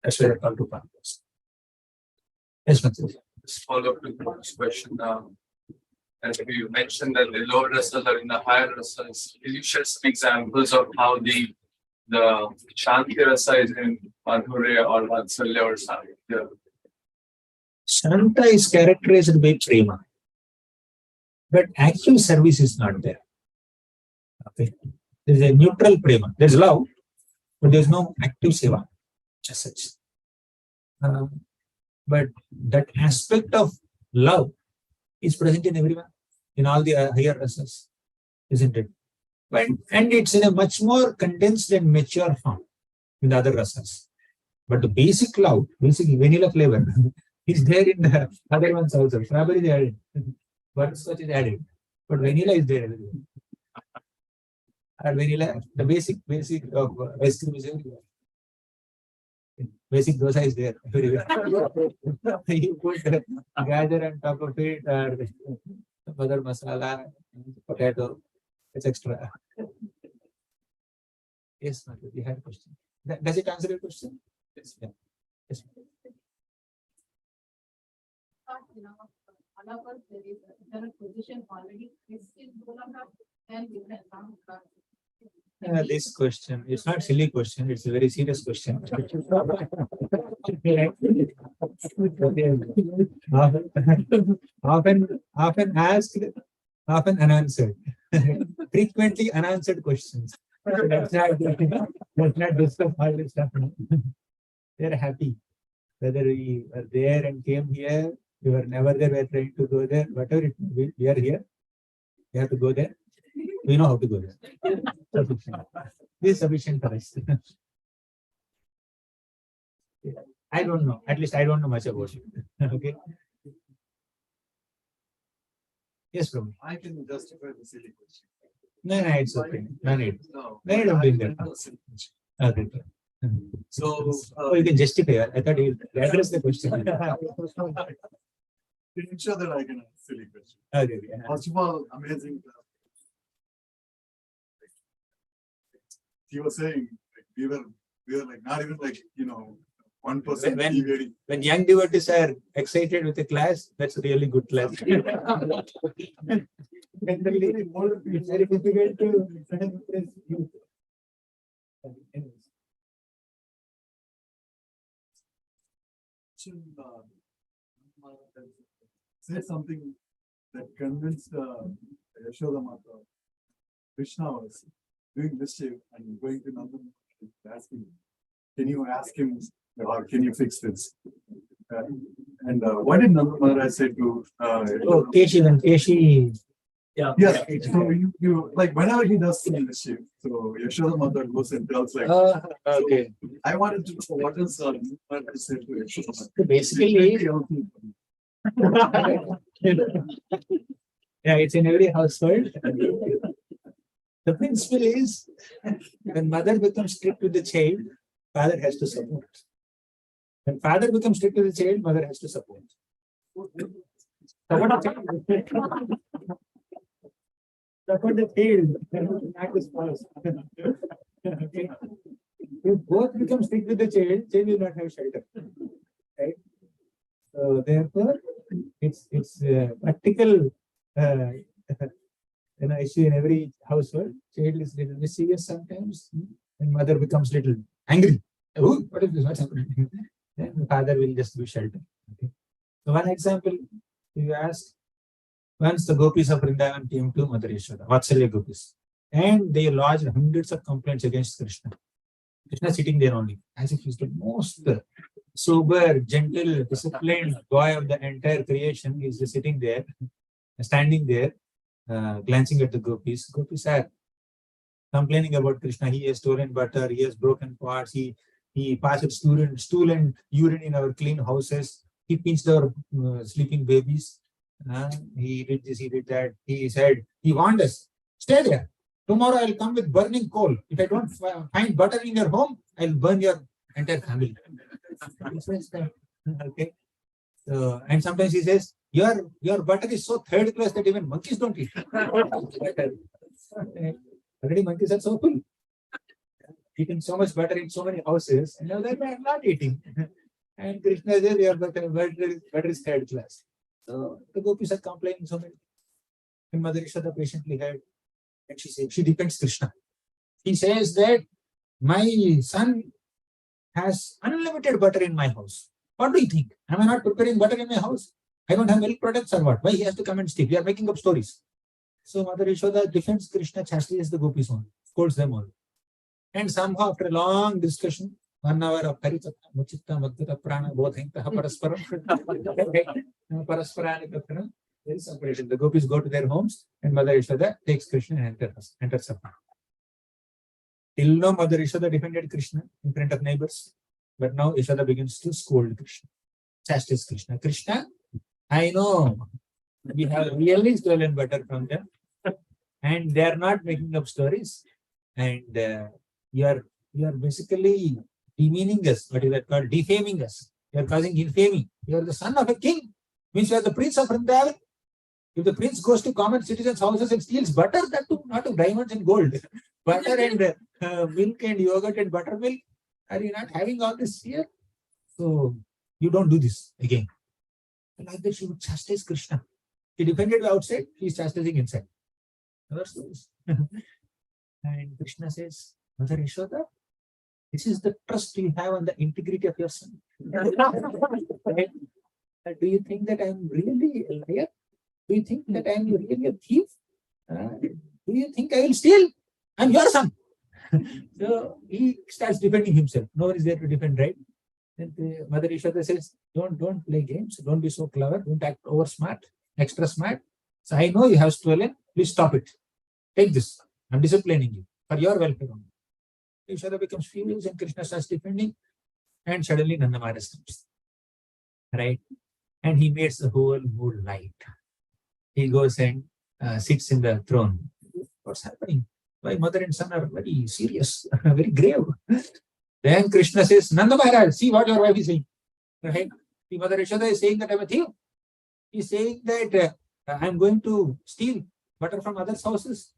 That's why they are called Rupanugas. Yes, Vatsalya. Just follow up to the next question. As you mentioned that the lower rasas are in the higher rasas, can you share some examples of how the Shanti rasa is in Madhurya or Vatsalya or something? Yeah. Shanta is characterized by prema, but active service is not there. Okay. There is a neutral prema. There is love, but there is no active seva as such. But that aspect of love is present in everyone, in all the higher rasas, isn't it? And it's in a much more condensed and mature form in the other rasas. But the basic love, basic vanilla flavor, is there in the other ones also. Strawberry is added, butterscotch is added, but vanilla is there everywhere. And vanilla, the basic of ice cream is everywhere. Basic dosa is there everywhere. You put gajar on top of it or some other masala, potato, it's extra. Yes, Madhu, you had a question. Does it answer your question? Yes. Yeah. Yes. There is a position already is in Golanga, then we can come. This question, it's not silly question, it's a very serious question. often asked, often unanswered. Frequently unanswered questions. Let's not discuss all this stuff. They're happy. Whether we were there and came here, we were never there, we are trying to go there, whatever it may be, we are here. We have to go there. We know how to go there. Sufficient. This is sufficient for us. I don't know. At least I don't know much about it. Okay. Yes, Prabhu. I can justify the silly question. No, it's okay. No need. No, No need of doing that. Okay. So, You can justify. I thought you address the question. to ensure that I can ask silly question. Okay. First of all, amazing. He was saying like, we were like not even like 1% When young devotees are excited with a class, that's a really good class. Generally, it's very difficult to impress youth. Said something that convinced Yashoda Mata. Krishna was doing mischief and going to Nanda asking, can you ask him or can you fix this? And what did Nanda Maharaj say to Keshi, when Keshi. Yeah. So you like whenever he does some mischief, so Yashoda Mata goes and tells like, Okay. so I wanted to know what is Nanda Maharaj said to Yashoda Mata. So basically, yeah, it's in every household. The principle is when mother becomes strict with the child, father has to support. When father becomes strict with the child, mother has to support. Support the child. Support the child, not the spouse. Okay. If both become strict with the child will not have shelter. Right? So therefore, it's practical issue in every household. Child is little mischievous sometimes, and mother becomes little angry. Oh, what is this? What's happening? Then the father will just give shelter. Okay. So one example, you ask, once the gopis of Vrindavan came to Mother Yashoda, Vatsalya gopis, and they lodged hundreds of complaints against Krishna. Krishna sitting there only, as if he's the most sober, gentle, disciplined boy of the entire creation. He's just sitting there, standing there, glancing at the gopis. Gopis are complaining about Krishna. He has stolen butter, he has broken pots, he passed stool and urine in our clean houses, he pinched our sleeping babies, he did this, he did that. He said, he warned us, stay there. Tomorrow I'll come with burning coal. If I don't find butter in your home, I'll burn your entire family. Okay. So, and sometimes he says, your butter is so third class that even monkeys don't eat. Already monkeys are so full. Eating so much butter in so many houses, and now they're not eating. And Krishna says, your butter is third class. So the gopis are complaining so many. And Mother Yashoda patiently heard. And she said, she depends Krishna. He says that my son has unlimited butter in my house. What do you think? Am I not preparing butter in my house? I don't have milk products or what? Why he has to come and steal? We are making up stories. So Mother Yashoda defends Krishna, chastises the gopis on, scolds them all. And somehow after a long discussion, 1 hour of Haritata, Muchitta, Madhura, Prana, Bodhinta, Parasparam, Parasparana, there is separation. The gopis go to their homes and Mother Yashoda takes Krishna and enters up. Till now, Mother Yashoda defended Krishna in front of neighbors. But now Yashoda begins to scold Krishna, chastise Krishna. Krishna, I know we have really stolen butter from them and they are not making up stories. And you are basically demeaning us, what is that called? Defaming us. You are causing infamy. You are the son of a king, means you are the prince of Vrindavan. If the prince goes to common citizens' houses and steals butter, that too, not of diamonds and gold, butter and milk and yogurt and buttermilk, are you not having all this here? So you don't do this again. And like that, she would chastise Krishna. She defended outside, she is chastising inside. And Krishna says, Mother Yashoda, this is the trust you have on the integrity of your son. Right? Do you think that I am really a liar? Do you think that I am really a thief? Do you think I will steal? I am your son. So he starts defending himself. No one is there to defend, right? Then Mother Yashoda says, don't play games. Don't be so clever. Don't act over smart, extra smart. So I know you have stolen. Please stop it. Take this. I'm disciplining you for your welfare only. Yashoda becomes furious and Krishna starts defending. And suddenly Nanda Maharaj comes. Right? And he makes the whole mood light. He goes and sits in the throne. What's happening? Why mother and son are very serious, very grave. Then Krishna says, Nanda Maharaj, see what your wife is saying. Right? The Mother Yashoda is saying that I'm a thief. He's saying that I'm going to steal butter from others' houses.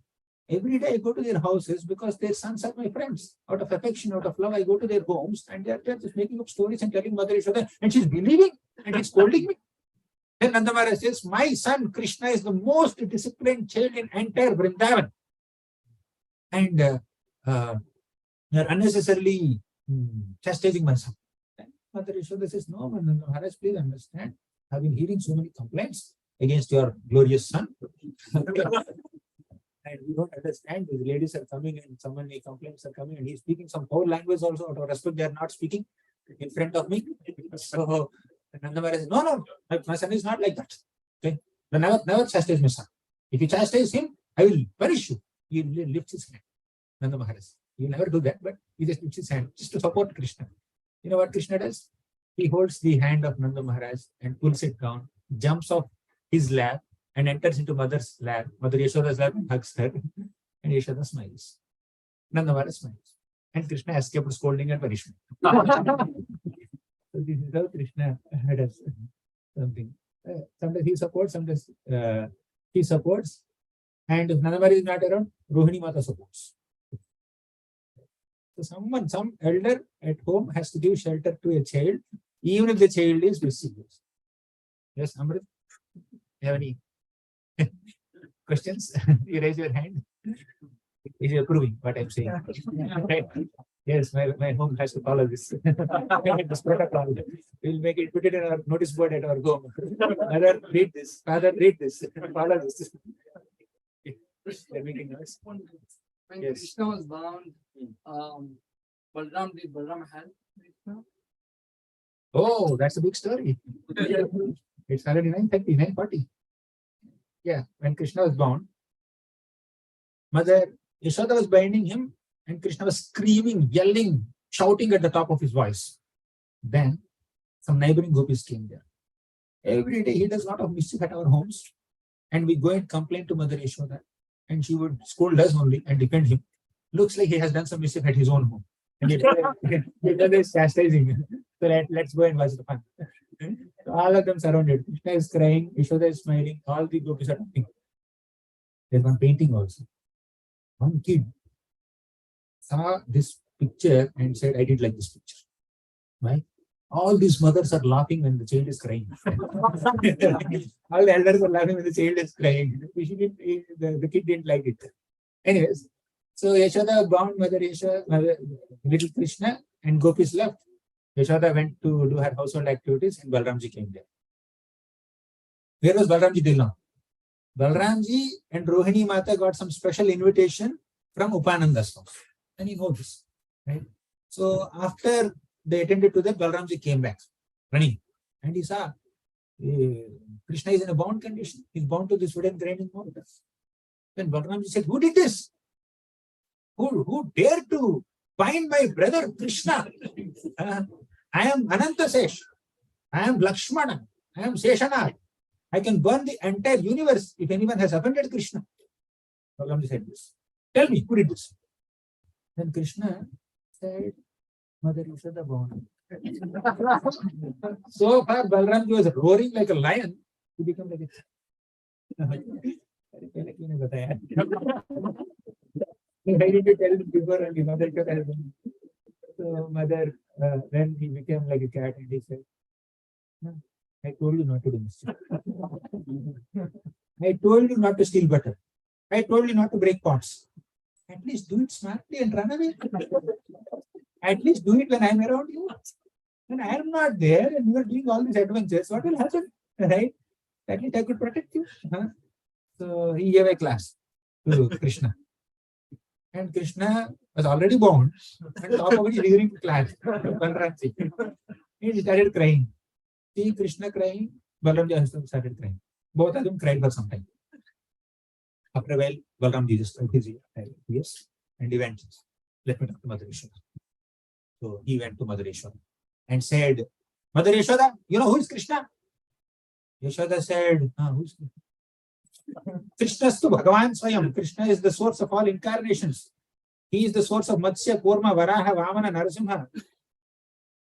Every day I go to their houses because their sons are my friends. Out of affection, out of love, I go to their homes and they're just making up stories and telling Mother Yashoda, and she's believing and she's scolding me. Then Nanda Maharaj says, my son Krishna is the most disciplined child in entire Vrindavan. And you're unnecessarily chastising my son. Mother Yashoda says, no, Nanda Maharaj, please understand. I've been hearing so many complaints against your glorious son. And we don't understand. These ladies are coming and so many complaints are coming and he's speaking some foul language also. Out of respect, they are not speaking in front of me. So Nanda Maharaj says, no, my son is not like that. Okay? Never chastise my son. If you chastise him, I will punish you. He lifts his hand. Nanda Maharaj. He will never do that, but he just lifts his hand just to support Krishna. You know what Krishna does? He holds the hand of Nanda Maharaj and pulls it down, jumps off his lap and enters into mother's lap. Mother Yashoda's lap and hugs her. And Yashoda smiles. Nanda Maharaj smiles. And Krishna escaped scolding and punishment. So this is how Krishna does something. Sometimes he supports, sometimes he supports. And if Nanda Maharaj is not around, Rohini Mata supports. So some elder at home has to give shelter to a child, even if the child is mischievous. Yes, Amrit? You have any questions? You raise your hand. Is you approving what I'm saying? Right. Yes, my home has to follow this. This protocol. We'll make it, put it in our notice board at our home. Mother, read this. Father, read this. Follow this. They're making noise. When Yes. Krishna was bound, did Balram help Krishna? Oh, that's a big story. It's already 9:30, 9:40. Yeah, when Krishna was bound, Mother Yashoda was binding him, and Krishna was screaming, yelling, shouting at the top of his voice. Then some neighboring gopis came there. Every day he does a lot of mischief at our homes, and we go and complain to Mother Yashoda, and she would scold us only and defend him. Looks like he has done some mischief at his own home. And Yashoda is chastising. So let's go and watch the fun. So all of them surrounded. Krishna is crying, Yashoda is smiling, all the gopis are talking. There's one painting also. One kid saw this picture and said, I did like this picture. Right? All these mothers are laughing when the child is crying. All the elders are laughing when the child is crying. The kid didn't like it. Anyways, so Yashoda bound Mother Yashoda, little Krishna, and gopis left. Yashoda went to do her household activities, and Balramji came there. Where was Balramji till now? Balramji and Rohini Mata got some special invitation from Upananda's house. And you know this, right? So after they attended to that, Balramji came back running. And he saw Krishna is in a bound condition. He's bound to this wooden grinding mold. Then Balramji said, who did this? Who dared to bind my brother Krishna? I am Anantasesh. I am Lakshmana. I am Seshanath. I can burn the entire universe if anyone has offended Krishna. Balramji said this. Tell me, who did this? Then Krishna said, Mother Yashoda bound. So far, Balramji was roaring like a lion. He became like a... Why did you tell him before? And Mother Yashoda. So Mother, then he became like a cat and he said, no, I told you not to do mischief. I told you not to steal butter. I told you not to break pots. At least do it smartly and run away. At least do it when I'm around you. When I am not there and you are doing all these adventures, what will happen? Right? At least I could protect you. So he gave a class to Krishna. And Krishna was already bound. And top of it, he giving class. He started crying. See Krishna crying, Balramji also started crying. Both of them cried for some time. After a while, Balramji just took his ears and he went, let me talk to Mother Yashoda. So he went to Mother Yashoda and said, Mother Yashoda, you know who is Krishna? Yashoda said, who is Krishna? Krishnastu Bhagavan Swayam. Krishna is the source of all incarnations. He is the source of Matsya, Kurma, Varaha, Vamana, Narasimha.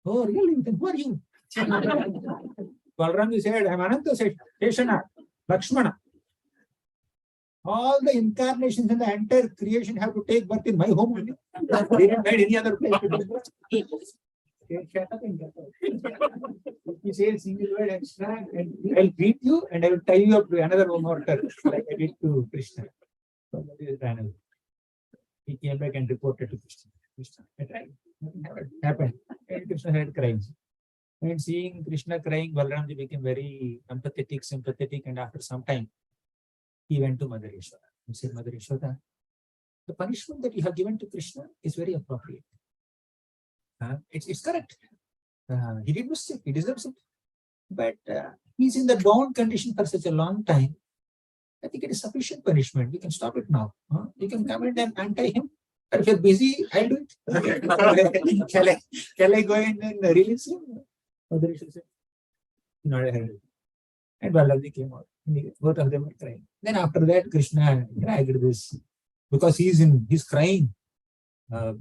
Oh, really? Then who are you? Balramji said, I am Ananta Seshana, Lakshmana. All the incarnations in the entire creation have to take birth in my home only. They didn't find any other place to do it. Shut up and get out. If you say a single word extra, and I'll beat you and I will tie you up to another mortar like I did to Krishna. So that is Radhanath. He came back and reported to Krishna. Nothing happened. And Krishna had crying. And seeing Krishna crying, Balramji became very empathetic, sympathetic, and after some time, he went to Mother Yashoda and said, Mother Yashoda, the punishment that you have given to Krishna is very appropriate. It's correct. He did mischief, he deserves it. But he's in the bound condition for such a long time. I think it is sufficient punishment. We can stop it now. You can come in and untie him. Or if you're busy, I'll do it. Shall I go in and release him? Mother Yashoda said, not a hurry. And Balramji came out. Both of them were crying. Then after that, Krishna dragged this because he's crying,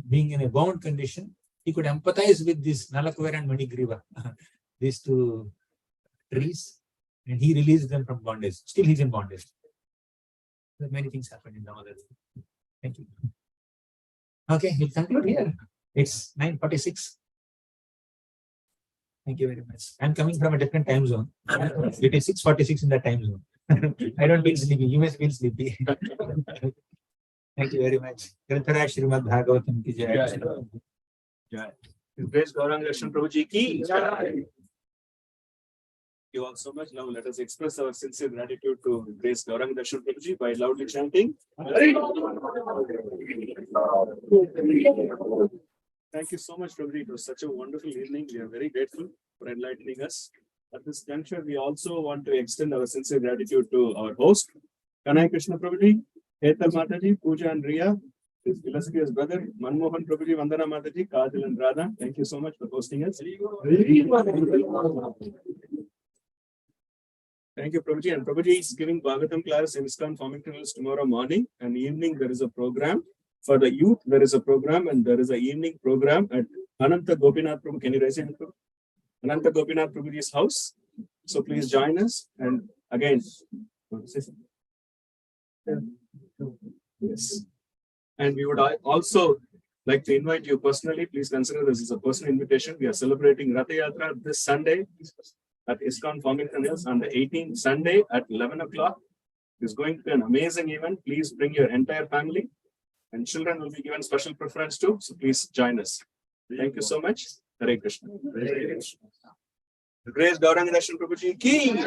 being in a bound condition. He could empathize with this Nalakuvara and Manigriva, these two trees, and he released them from bondage. Still, he's in bondage. Many things happened in the other. Thank you. Okay, we'll conclude here. It's 9:46. Thank you very much. I'm coming from a different time zone. It is 6:46 in that time zone. I don't feel sleepy. You may feel sleepy. Thank you very much. Granthara Srimad Bhagavatam ki jai. Jai. Praise Gauranga Darshan Prabhuji ki jai. Thank you all so much. Now let us express our sincere gratitude to Grace Gauranga Darshan Prabhuji by loudly chanting. Thank you so much, Prabhuji. It was such a wonderful evening. We are very grateful for enlightening us. At this juncture, we also want to extend our sincere gratitude to our host, Kanai Krishna Prabhuji, Hetal Mataji, Pooja and Riya, his illustrious brother, Manmohan Prabhuji, Vandana Mataji, Kajal and Radha. Thank you so much for hosting us. Thank you, Prabhuji. And Prabhuji is giving Bhagavatam class in ISKCON Farmington Hills tomorrow morning, and evening there is a program. For the youth, there is a program, and there is an evening program at Ananta Gopinath Prabhu. Can you raise it? Ananta Gopinath Prabhuji's house. So please join us. And again, yes. And we would also like to invite you personally. Please consider this is a personal invitation. We are celebrating Ratha Yatra this Sunday at ISKCON Farmington Hills on the 18th Sunday at 11 o'clock. It's going to be an amazing event. Please bring your entire family. And children will be given special preference too. So please join us. Thank you so much. Hare Krishna. Grace Gauranga Darshan Prabhuji ki.